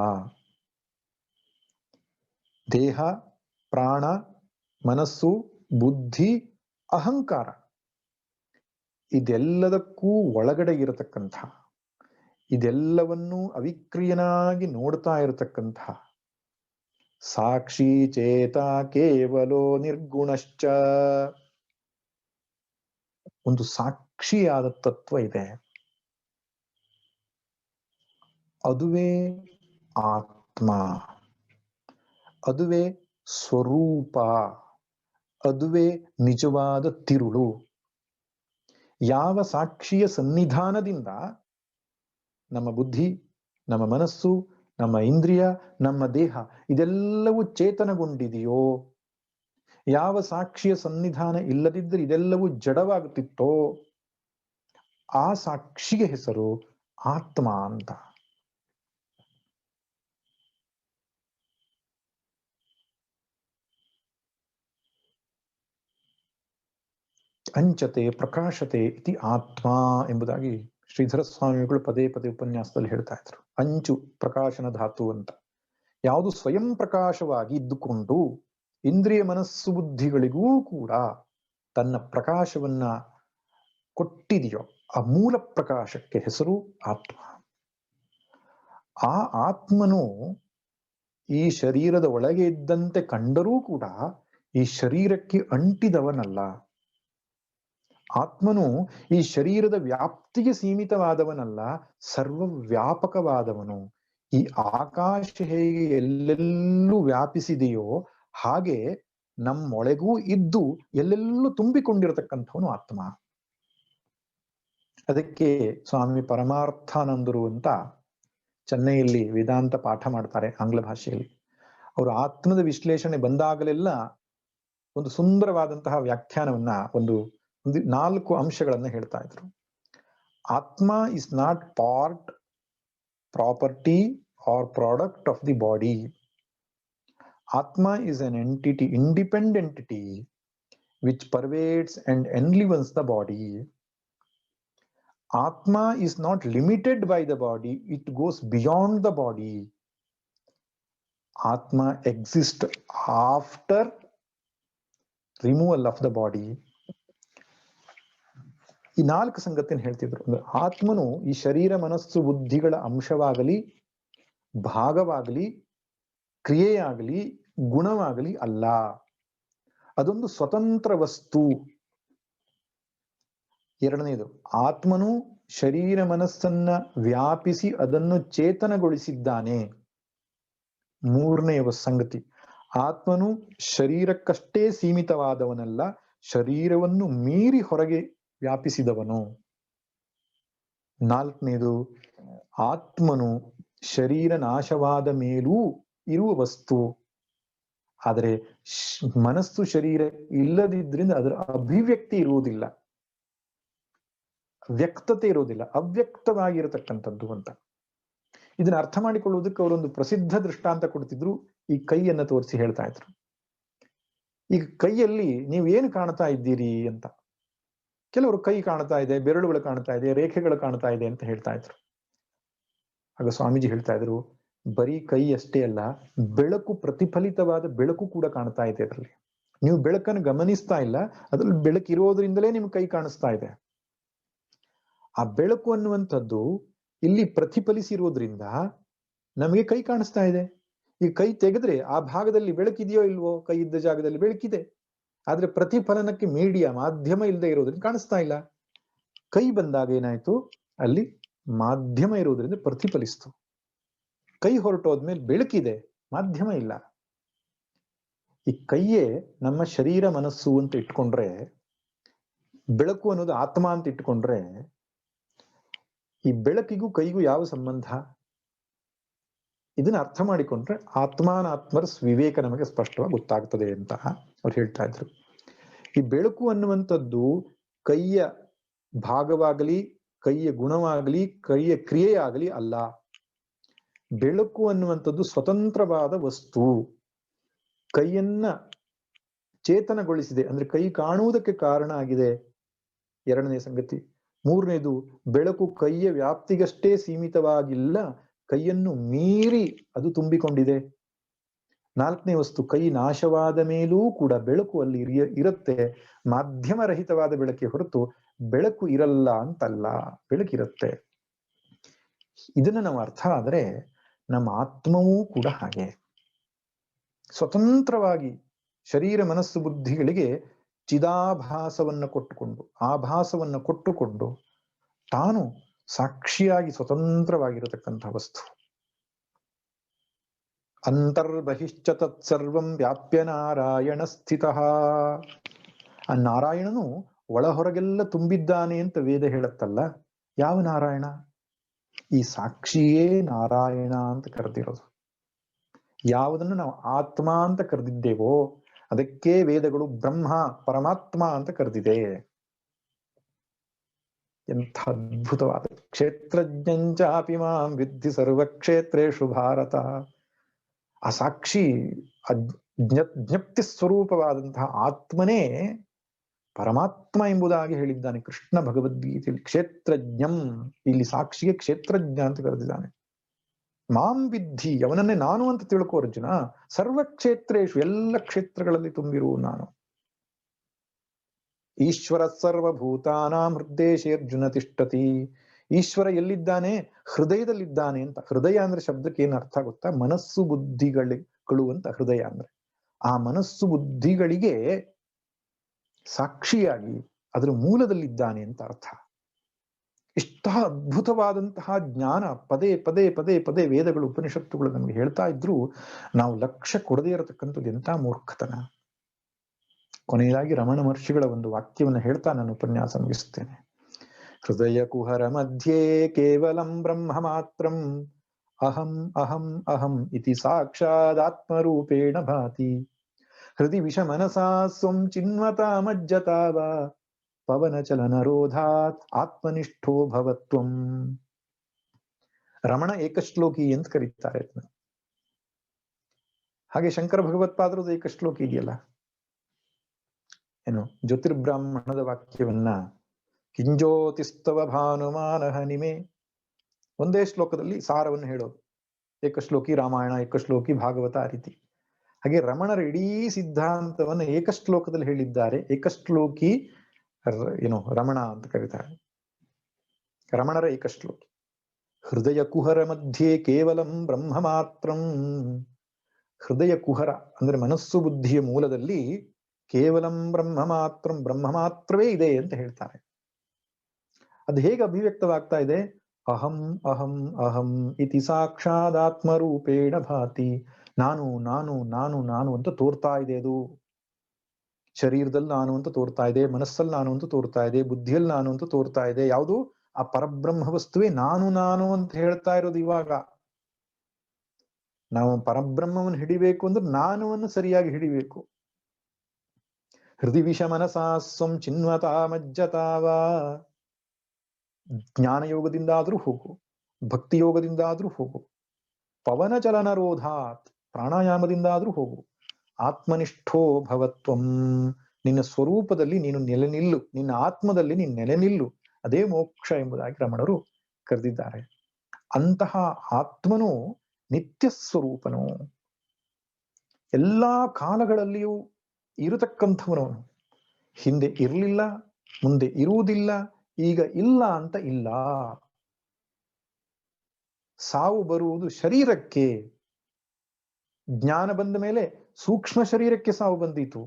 ದೇಹ, ಪ್ರಾಣ, ಮನಸ್ಸು, ಬುದ್ಧಿ, ಅಹಂಕಾರ ಇದೆಲ್ಲದಕ್ಕೂ ಒಳಗಡೆ ಇರತಕ್ಕಂಥ, ಇದೆಲ್ಲವನ್ನೂ ಅವಿಕ್ರಿಯನಾಗಿ ನೋಡ್ತಾ ಇರತಕ್ಕಂಥ ಸಾಕ್ಷಿ ಚೇತ ಕೇವಲೋ ನಿರ್ಗುಣಶ್ಚ ಒಂದು ಸಾಕ್ಷಿಯಾದ ತತ್ವ ಇದೆ. ಅದುವೇ ಆತ್ಮ, ಅದುವೇ ಸ್ವರೂಪ, ಅದುವೇ ನಿಜವಾದ ತಿರುಳು. ಯಾವ ಸಾಕ್ಷಿಯ ಸನ್ನಿಧಾನದಿಂದ ನಮ್ಮ ಬುದ್ಧಿ, ನಮ್ಮ ಮನಸ್ಸು, ನಮ್ಮ ಇಂದ್ರಿಯ, ನಮ್ಮ ದೇಹ ಇದೆಲ್ಲವೂ ಚೇತನಗೊಂಡಿದೆಯೋ, ಯಾವ ಸಾಕ್ಷಿಯ ಸನ್ನಿಧಾನ ಇಲ್ಲದಿದ್ದರೆ ಇದೆಲ್ಲವೂ ಜಡವಾಗುತ್ತಿತ್ತೋ, ಆ ಸಾಕ್ಷಿಗೆ ಹೆಸರು ಆತ್ಮ ಅಂತ. ಅಂಚತೆ ಪ್ರಕಾಶತೆ ಇತಿ ಆತ್ಮ ಎಂಬುದಾಗಿ ಶ್ರೀಧರ ಸ್ವಾಮಿಗಳು ಪದೇ ಪದೇ ಉಪನ್ಯಾಸದಲ್ಲಿ ಹೇಳ್ತಾ ಇದ್ರು. ಅಂಚು ಪ್ರಕಾಶನ ಧಾತು ಅಂತ. ಯಾವುದು ಸ್ವಯಂ ಪ್ರಕಾಶವಾಗಿ ಇದ್ದುಕೊಂಡು ಇಂದ್ರಿಯ ಮನಸ್ಸು ಬುದ್ಧಿಗಳಿಗೂ ಕೂಡ ತನ್ನ ಪ್ರಕಾಶವನ್ನ ಕೊಟ್ಟಿದೆಯೋ ಆ ಮೂಲ ಪ್ರಕಾಶಕ್ಕೆ ಹೆಸರು ಆತ್ಮ. ಆ ಆತ್ಮನು ಈ ಶರೀರದ ಒಳಗೆ ಇದ್ದಂತೆ ಕಂಡರೂ ಕೂಡ ಈ ಶರೀರಕ್ಕೆ ಅಂಟಿದವನಲ್ಲ. ಆತ್ಮನು ಈ ಶರೀರದ ವ್ಯಾಪ್ತಿಗೆ ಸೀಮಿತವಾದವನಲ್ಲ, ಸರ್ವವ್ಯಾಪಕವಾದವನು. ಈ ಆಕಾಶ ಹೇಗೆ ಎಲ್ಲೆಲ್ಲೂ ವ್ಯಾಪಿಸಿದೆಯೋ ಹಾಗೆ ನಮ್ಮೊಳಗೂ ಇದ್ದು ಎಲ್ಲೆಲ್ಲೂ ತುಂಬಿಕೊಂಡಿರತಕ್ಕಂಥವನು ಆತ್ಮ. ಅದಕ್ಕೆ ಸ್ವಾಮಿ ಪರಮಾರ್ಥಾನಂದರು ಅಂತ ಚೆನ್ನೈಯಲ್ಲಿ ವೇದಾಂತ ಪಾಠ ಮಾಡ್ತಾರೆ ಆಂಗ್ಲ ಭಾಷೆಯಲ್ಲಿ. ಅವರು ಆತ್ಮದ ವಿಶ್ಲೇಷಣೆ ಬಂದಾಗಲೆಲ್ಲ ಒಂದು ಸುಂದರವಾದಂತಹ ವ್ಯಾಖ್ಯಾನವನ್ನ ಒಂದು 4 ಅಂಶಗಳನ್ನ ಹೇಳ್ತಾ ಇದ್ರು. Atma is not part, property or product of the body. Atma is an entity, independent entity which pervades and enlivens the body. Atma is not limited by the body, it goes beyond the body. Atma exists after removal of the body. ಈ 4 ಸಂಗತಿಯನ್ನು ಹೇಳ್ತಿದ್ರು. ಆತ್ಮನು ಈ ಶರೀರ ಮನಸ್ಸು ಬುದ್ಧಿಗಳ ಅಂಶವಾಗಲಿ, ಭಾಗವಾಗಲಿ, ಕ್ರಿಯೆಯಾಗಲಿ, ಗುಣವಾಗಲಿ ಅಲ್ಲ. ಅದೊಂದು ಸ್ವತಂತ್ರ ವಸ್ತು. ಎರಡನೇದು, ಆತ್ಮನು ಶರೀರ ಮನಸ್ಸನ್ನ ವ್ಯಾಪಿಸಿ ಅದನ್ನು ಚೇತನಗೊಳಿಸಿದ್ದಾನೆ. ಮೂರನೆಯ ಸಂಗತಿ, ಆತ್ಮನು ಶರೀರಕ್ಕಷ್ಟೇ ಸೀಮಿತವಾದವನಲ್ಲ, ಶರೀರವನ್ನು ಮೀರಿ ಹೊರಗೆ ವ್ಯಾಪಿಸಿದವನು. ನಾಲ್ಕನೇದು, ಆತ್ಮನು ಶರೀರ ನಾಶವಾದ ಮೇಲೂ ಇರುವ ವಸ್ತು. ಆದರೆ ಮನಸ್ಸು ಶರೀರ ಇಲ್ಲದಿದ್ರಿಂದ ಅದರ ಅಭಿವ್ಯಕ್ತಿ ಇರುವುದಿಲ್ಲ, ವ್ಯಕ್ತತೆ ಇರುವುದಿಲ್ಲ, ಅವ್ಯಕ್ತವಾಗಿರತಕ್ಕಂಥದ್ದು ಅಂತ. ಇದನ್ನ ಅರ್ಥ ಮಾಡಿಕೊಳ್ಳುವುದಕ್ಕೆ ಅವರೊಂದು ಪ್ರಸಿದ್ಧ ದೃಷ್ಟಾಂತ ಕೊಡ್ತಿದ್ರು. ಈ ಕೈಯನ್ನ ತೋರಿಸಿ ಹೇಳ್ತಾ ಇದ್ರು, ಈಗ ಕೈಯಲ್ಲಿ ನೀವು ಏನು ಕಾಣ್ತಾ ಇದ್ದೀರಿ ಅಂತ. ಕೆಲವರು ಕೈ ಕಾಣ್ತಾ ಇದೆ, ಬೆರಳುಗಳು ಕಾಣ್ತಾ ಇದೆ, ರೇಖೆಗಳು ಕಾಣ್ತಾ ಇದೆ ಅಂತ ಹೇಳ್ತಾ ಇದ್ರು. ಆಗ ಸ್ವಾಮೀಜಿ ಹೇಳ್ತಾ ಇದ್ರು, ಬರೀ ಕೈ ಅಷ್ಟೇ ಅಲ್ಲ, ಬೆಳಕು, ಪ್ರತಿಫಲಿತವಾದ ಬೆಳಕು ಕೂಡ ಕಾಣ್ತಾ ಇದೆ ಅದರಲ್ಲಿ. ನೀವು ಬೆಳಕನ್ನು ಗಮನಿಸ್ತಾ ಇಲ್ಲ, ಅದ್ರಲ್ಲಿ ಬೆಳಕಿರೋದ್ರಿಂದಲೇ ನಿಮ್ಗೆ ಕೈ ಕಾಣಿಸ್ತಾ ಇದೆ. ಆ ಬೆಳಕು ಅನ್ನುವಂಥದ್ದು ಇಲ್ಲಿ ಪ್ರತಿಫಲಿಸಿರೋದ್ರಿಂದ ನಮಗೆ ಕೈ ಕಾಣಿಸ್ತಾ ಇದೆ. ಈ ಕೈ ತೆಗೆದ್ರೆ ಆ ಭಾಗದಲ್ಲಿ ಬೆಳಕಿದೆಯೋ ಇಲ್ವೋ? ಕೈ ಇದ್ದ ಜಾಗದಲ್ಲಿ ಬೆಳಕಿದೆ, ಆದ್ರೆ ಪ್ರತಿಫಲನಕ್ಕೆ ಮೀಡಿಯಾ, ಮಾಧ್ಯಮ ಇಲ್ಲದೆ ಇರೋದ್ರಿಂದ ಕಾಣಿಸ್ತಾ ಇಲ್ಲ. ಕೈ ಬಂದಾಗ ಏನಾಯ್ತು, ಅಲ್ಲಿ ಮಾಧ್ಯಮ ಇರೋದ್ರಿಂದ ಪ್ರತಿಫಲಿಸ್ತು. ಕೈ ಹೊರಟೋದ್ಮೇಲೆ ಬೆಳಕಿದೆ, ಮಾಧ್ಯಮ ಇಲ್ಲ. ಈ ಕೈಯೇ ನಮ್ಮ ಶರೀರ ಮನಸ್ಸು ಅಂತ ಇಟ್ಕೊಂಡ್ರೆ, ಬೆಳಕು ಅನ್ನೋದು ಆತ್ಮ ಅಂತ ಇಟ್ಕೊಂಡ್ರೆ, ಈ ಬೆಳಕಿಗೂ ಕೈಗೂ ಯಾವ ಸಂಬಂಧ? ಇದನ್ನ ಅರ್ಥ ಮಾಡಿಕೊಂಡ್ರೆ ಆತ್ಮಾನಾತ್ಮರ ವಿವೇಕ ನಮಗೆ ಸ್ಪಷ್ಟವಾಗಿ ಗೊತ್ತಾಗ್ತದೆ ಅಂತ ಅವ್ರು ಹೇಳ್ತಾ ಇದ್ರು. ಈ ಬೆಳಕು ಅನ್ನುವಂಥದ್ದು ಕೈಯ ಭಾಗವಾಗಲಿ, ಕೈಯ ಗುಣವಾಗಲಿ, ಕೈಯ ಕ್ರಿಯೆಯಾಗಲಿ ಅಲ್ಲ. ಬೆಳಕು ಅನ್ನುವಂಥದ್ದು ಸ್ವತಂತ್ರವಾದ ವಸ್ತು. ಕೈಯನ್ನ ಚೇತನಗೊಳಿಸಿದೆ, ಅಂದ್ರೆ ಕೈ ಕಾಣುವುದಕ್ಕೆ ಕಾರಣ ಆಗಿದೆ. ಎರಡನೇ ಸಂಗತಿ. ಮೂರನೇದು, ಬೆಳಕು ಕೈಯ ವ್ಯಾಪ್ತಿಗಷ್ಟೇ ಸೀಮಿತವಾಗಿಲ್ಲ, ಕೈಯನ್ನು ಮೀರಿ ಅದು ತುಂಬಿಕೊಂಡಿದೆ. ನಾಲ್ಕನೇ ವಸ್ತು, ಕೈ ನಾಶವಾದ ಮೇಲೂ ಕೂಡ ಬೆಳಕು ಅಲ್ಲಿ ಇರುತ್ತೆ. ಮಾಧ್ಯಮ ರಹಿತವಾದ ಬೆಳಕೆ ಹೊರತು ಬೆಳಕು ಇರಲ್ಲ ಅಂತಲ್ಲ, ಬೆಳಕಿರುತ್ತೆ. ಇದನ್ನ ನಾವು ಅರ್ಥ ಆದ್ರೆ ನಮ್ಮ ಆತ್ಮವೂ ಕೂಡ ಹಾಗೆ ಸ್ವತಂತ್ರವಾಗಿ ಶರೀರ ಮನಸ್ಸು ಬುದ್ಧಿಗಳಿಗೆ ಚಿದಾಭಾಸವನ್ನ ಕೊಟ್ಟುಕೊಂಡು, ಆಭಾಸವನ್ನ ಕೊಟ್ಟುಕೊಂಡು ತಾನು ಸಾಕ್ಷಿಯಾಗಿ ಸ್ವತಂತ್ರವಾಗಿರತಕ್ಕಂಥ ವಸ್ತು. ಅಂತರ್ಬಹಿಶ್ಚ ತತ್ಸರ್ವಂ ವ್ಯಾಪ್ಯ ನಾರಾಯಣ ಸ್ಥಿತಃ. ಆ ನಾರಾಯಣನು ಒಳ ಹೊರಗೆಲ್ಲ ತುಂಬಿದ್ದಾನೆ ಅಂತ ವೇದ ಹೇಳತ್ತಲ್ಲ. ಯಾವ ನಾರಾಯಣ? ಈ ಸಾಕ್ಷಿಯೇ ನಾರಾಯಣ ಅಂತ ಕರೆದಿರೋದು. ಯಾವುದನ್ನು ನಾವು ಆತ್ಮ ಅಂತ ಕರೆದಿದ್ದೇವೋ ಅದಕ್ಕೆ ವೇದಗಳು ಬ್ರಹ್ಮ, ಪರಮಾತ್ಮ ಅಂತ ಕರೆದಿದೆ. ಎಂಥ ಅದ್ಭುತವಾದ ಕ್ಷೇತ್ರಜ್ಞಂಚಾಪಿ ಮಾಂ ವಿದ್ಧಿ ಸರ್ವಕ್ಷೇತ್ರೇಷು ಭಾರತ. ಆ ಸಾಕ್ಷಿ ಜ್ಞಪ್ತಿ ಸ್ವರೂಪವಾದಂತಹ ಆತ್ಮನೇ ಪರಮಾತ್ಮ ಎಂಬುದಾಗಿ ಹೇಳಿದ್ದಾನೆ ಕೃಷ್ಣ ಭಗವದ್ಗೀತೆಯಲ್ಲಿ. ಕ್ಷೇತ್ರಜ್ಞಂ, ಇಲ್ಲಿ ಸಾಕ್ಷಿಗೆ ಕ್ಷೇತ್ರಜ್ಞ ಅಂತ ಕರೆದಿದ್ದಾನೆ. ಮಾಂ ವಿದ್ಧಿ, ಅವನನ್ನೇ ನಾನು ಅಂತ ತಿಳ್ಕೋ ಅರ್ಜುನ. ಸರ್ವಕ್ಷೇತ್ರೇಶು, ಎಲ್ಲ ಕ್ಷೇತ್ರಗಳಲ್ಲಿ ತುಂಬಿರು ನಾನು. ಈಶ್ವರ ಸರ್ವಭೂತಾನಾಂ ಹೃದ್ದೇಶೇ ಅರ್ಜುನ ತಿಷ್ಠತಿ. ಈಶ್ವರ ಎಲ್ಲಿದ್ದಾನೆ? ಹೃದಯದಲ್ಲಿದ್ದಾನೆ ಅಂತ. ಹೃದಯ ಅಂದ್ರೆ ಶಬ್ದಕ್ಕೆ ಏನು ಅರ್ಥ ಗೊತ್ತಾ? ಮನಸ್ಸು ಬುದ್ಧಿಗಳು ಅಂತ ಹೃದಯ ಅಂದ್ರೆ. ಆ ಮನಸ್ಸು ಬುದ್ಧಿಗಳಿಗೆ ಸಾಕ್ಷಿಯಾಗಿ ಅದರ ಮೂಲದಲ್ಲಿದ್ದಾನೆ ಅಂತ ಅರ್ಥ. ಇಷ್ಟ ಅದ್ಭುತವಾದಂತಹ ಜ್ಞಾನ ಪದೇ ಪದೇ ಪದೇ ಪದೇ ವೇದಗಳು ಉಪನಿಷತ್ತುಗಳು ನಮಗೆ ಹೇಳ್ತಾ ಇದ್ರು ನಾವು ಲಕ್ಷ್ಯ ಕೊಡದೇ ಇರತಕ್ಕಂಥದ್ದು ಎಂಥ ಮೂರ್ಖತನ. ಕೊನೆಯದಾಗಿ ರಮಣ ಮಹರ್ಷಿಗಳ ಒಂದು ವಾಕ್ಯವನ್ನು ಹೇಳ್ತಾ ನಾನು ಉಪನ್ಯಾಸ ಮುಗಿಸುತ್ತೇನೆ. ಹೃದಯ ಕುಹರ ಮಧ್ಯೆ ಕೇವಲಂ ಬ್ರಹ್ಮ ಮಾತ್ರಂ ಅಹಂ ಅಹಂ ಅಹಂ ಇತಿ ಸಾಕ್ಷಾದಾತ್ಮರೂಪೇಣ ಭಾತಿ. ಹೃದಯ ವಿಷ ಮನಸಾ ಸ್ವಂ ಚಿನ್ವತಾ ಮಜ್ಜತಾವ ಪವನ ಚಲನರೋಧಾತ್ ಆತ್ಮನಿಷ್ಠೋ ಭವತ್ವಂ. ರಮಣ ಏಕಶ್ಲೋಕಿ ಅಂತ ಕರೀತಾರೆ. ಹಾಗೆ ಶಂಕರ ಭಗವತ್ಪಾದರದ ಏಕಶ್ಲೋಕಿ ಇದೆಯಲ್ಲ, ಏನು ಜ್ಯೋತಿರ್ಬ್ರಾಹ್ಮಣದ ವಾಕ್ಯವನ್ನ ಕಿಂಜ್ಯೋತಿಸ್ತವ ಭಾನುಮಾನ ಹನಿಮೆ, ಒಂದೇ ಶ್ಲೋಕದಲ್ಲಿ ಸಾರವನ್ನು ಹೇಳೋದು. ಏಕಶ್ಲೋಕಿ ರಾಮಾಯಣ, ಏಕಶ್ಲೋಕಿ ಭಾಗವತ, ಆ ರೀತಿ. ಹಾಗೆ ರಮಣರ ಇಡೀ ಸಿದ್ಧಾಂತವನ್ನ ಏಕಶ್ಲೋಕದಲ್ಲಿ ಹೇಳಿದ್ದಾರೆ. ಏಕಶ್ಲೋಕಿ ಏನು ರಮಣ ಅಂತ ಕರೀತಾರೆ. ರಮಣರ ಏಕಶ್ಲೋಕಿ. ಹೃದಯ ಕುಹರ ಮಧ್ಯೆ ಕೇವಲಂ ಬ್ರಹ್ಮ ಮಾತ್ರಂ. ಹೃದಯ ಕುಹರ ಅಂದ್ರೆ ಮನಸ್ಸು ಬುದ್ಧಿಯ ಮೂಲದಲ್ಲಿ ಕೇವಲಂ ಬ್ರಹ್ಮ ಮಾತ್ರಂ, ಬ್ರಹ್ಮ ಮಾತ್ರವೇ ಇದೆ ಅಂತ ಹೇಳ್ತಾರೆ. ಅದು ಹೇಗೆ ಅಭಿವ್ಯಕ್ತವಾಗ್ತಾ ಇದೆ? ಅಹಂ ಅಹಂ ಅಹಂ ಇತಿ ಸಾಕ್ಷಾದಾತ್ಮರೂಪೇಣ ಭಾತಿ. ನಾನು ನಾನು ನಾನು ನಾನು ಅಂತ ತೋರ್ತಾ ಇದೆ. ಅದು ಶರೀರದಲ್ಲಿ ನಾನು ಅಂತ ತೋರ್ತಾ ಇದೆ, ಮನಸ್ಸಲ್ಲಿ ನಾನು ಅಂತ ತೋರ್ತಾ ಇದೆ, ಬುದ್ಧಿಯಲ್ಲಿ ನಾನು ಅಂತ ತೋರ್ತಾ ಇದೆ. ಯಾವುದು? ಆ ಪರಬ್ರಹ್ಮ ವಸ್ತುವೇ ನಾನು ನಾನು ಅಂತ ಹೇಳ್ತಾ ಇರೋದು. ಇವಾಗ ನಾವು ಪರಬ್ರಹ್ಮವನ್ನು ಹಿಡಿಬೇಕು ಅಂದ್ರೆ ನಾನುವನ್ನು ಸರಿಯಾಗಿ ಹಿಡಿಬೇಕು. ಹೃದಯ ವಿಷ ಮನಸಾ ಸ್ವಂ ಚಿನ್ವತಾ ಮಜ್ಜತಾವ. ಜ್ಞಾನ ಯೋಗದಿಂದಾದ್ರೂ ಹೋಗು, ಭಕ್ತಿ ಯೋಗದಿಂದಾದ್ರೂ ಹೋಗು, ಪವನ ಚಲನರೋಧಾತ್ ಪ್ರಾಣಾಯಾಮದಿಂದಾದ್ರೂ ಹೋಗು, ಆತ್ಮನಿಷ್ಠೋ ಭವತ್ವಂ. ನಿನ್ನ ಸ್ವರೂಪದಲ್ಲಿ ನೀನು ನೆಲೆ ನಿಲ್ಲು, ನಿನ್ನ ಆತ್ಮದಲ್ಲಿ ನೀನು ನೆಲೆ ನಿಲ್ಲು. ಅದೇ ಮೋಕ್ಷ ಎಂಬುದಾಗಿ ರಮಣರು ಕರೆದಿದ್ದಾರೆ. ಅಂತಹ ಆತ್ಮನು ನಿತ್ಯ ಸ್ವರೂಪನು, ಎಲ್ಲಾ ಕಾಲಗಳಲ್ಲಿಯೂ ಇರತಕ್ಕಂಥವನು. ಹಿಂದೆ ಇರಲಿಲ್ಲ, ಮುಂದೆ ಇರುವುದಿಲ್ಲ, ಈಗ ಇಲ್ಲ ಅಂತ ಇಲ್ಲ. ಸಾವು ಬರುವುದು ಶರೀರಕ್ಕೆ. ಜ್ಞಾನ ಬಂದ ಮೇಲೆ ಸೂಕ್ಷ್ಮ ಶರೀರಕ್ಕೆ ಸಾವು ಬಂದಿತು.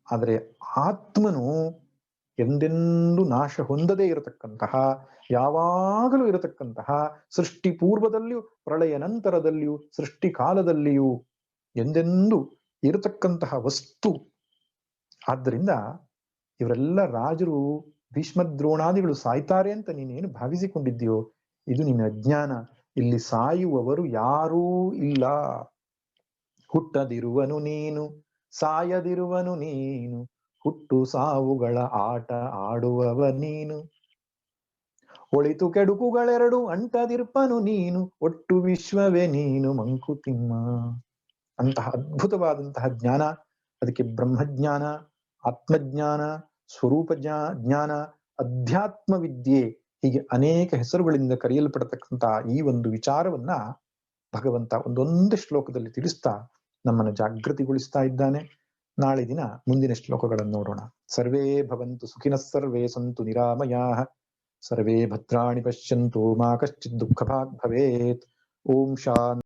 ಆದರೆ ಆತ್ಮನು ಎಂದೆಂದೂ ನಾಶ ಹೊಂದದೇ ಇರತಕ್ಕಂತಹ, ಯಾವಾಗಲೂ ಇರತಕ್ಕಂತಹ, ಸೃಷ್ಟಿ ಪೂರ್ವದಲ್ಲಿಯೂ ಪ್ರಳಯ ನಂತರದಲ್ಲಿಯೂ ಸೃಷ್ಟಿ ಕಾಲದಲ್ಲಿಯೂ ಎಂದೆಂದೂ ಇರತಕ್ಕಂತಹ ವಸ್ತು. ಆದ್ದರಿಂದ ಇವರೆಲ್ಲ ರಾಜರು ಭೀಷ್ಮ ದ್ರೋಣಾದಿಗಳು ಸಾಯ್ತಾರೆ ಅಂತ ನೀನೇನು ಭಾವಿಸಿಕೊಂಡಿದ್ಯೋ, ಇದು ನಿನ್ನ ಅಜ್ಞಾನ. ಇಲ್ಲಿ ಸಾಯುವವರು ಯಾರೂ ಇಲ್ಲ. ಹುಟ್ಟದಿರುವನು ನೀನು, ಸಾಯದಿರುವನು ನೀನು, ಹುಟ್ಟು ಸಾವುಗಳ ಆಟ ಆಡುವವ ನೀನು. ಒಳಿತು ಕೆಡುಕುಗಳೆರಡು ಅಂಟದಿರ್ಪನು ನೀನು, ಒಟ್ಟು ವಿಶ್ವವೇ ನೀನು ಮಂಕುತಿಮ್ಮ. ಅಂತಹ ಅದ್ಭುತವಾದಂತಹ ಜ್ಞಾನ. ಅದಕ್ಕೆ ಬ್ರಹ್ಮಜ್ಞಾನ, ಆತ್ಮಜ್ಞಾನ, ಸ್ವರೂಪ ಜ್ಞಾನ, ಅಧ್ಯಾತ್ಮ ವಿದ್ಯೆ, ಹೀಗೆ ಅನೇಕ ಹೆಸರುಗಳಿಂದ ಕರೆಯಲ್ಪಡತಕ್ಕಂತಹ ಈ ಒಂದು ವಿಚಾರವನ್ನ ಭಗವಂತ ಒಂದೊಂದೇ ಶ್ಲೋಕದಲ್ಲಿ ತಿಳಿಸ್ತಾ ನಮ್ಮನ್ನು ಜಾಗೃತಿಗೊಳಿಸ್ತಾ ಇದ್ದಾನೆ. ನಾಳೆ ದಿನ ಮುಂದಿನ ಶ್ಲೋಕಗಳನ್ನು ನೋಡೋಣ. ಸರ್ವೇ ಭವಂತು ಸುಖಿನಃ, ಸರ್ವೇ ಸಂತು ನಿರಾಮಯಾಃ, ಸರ್ವೇ ಭದ್ರಾಣಿ ಪಶ್ಯಂತು ಮಾ ಕಶ್ಚಿತ್ ದುಃಖಭಾಗ್ ಭವೇತ್. ಓಂ ಶಾಂತಿ.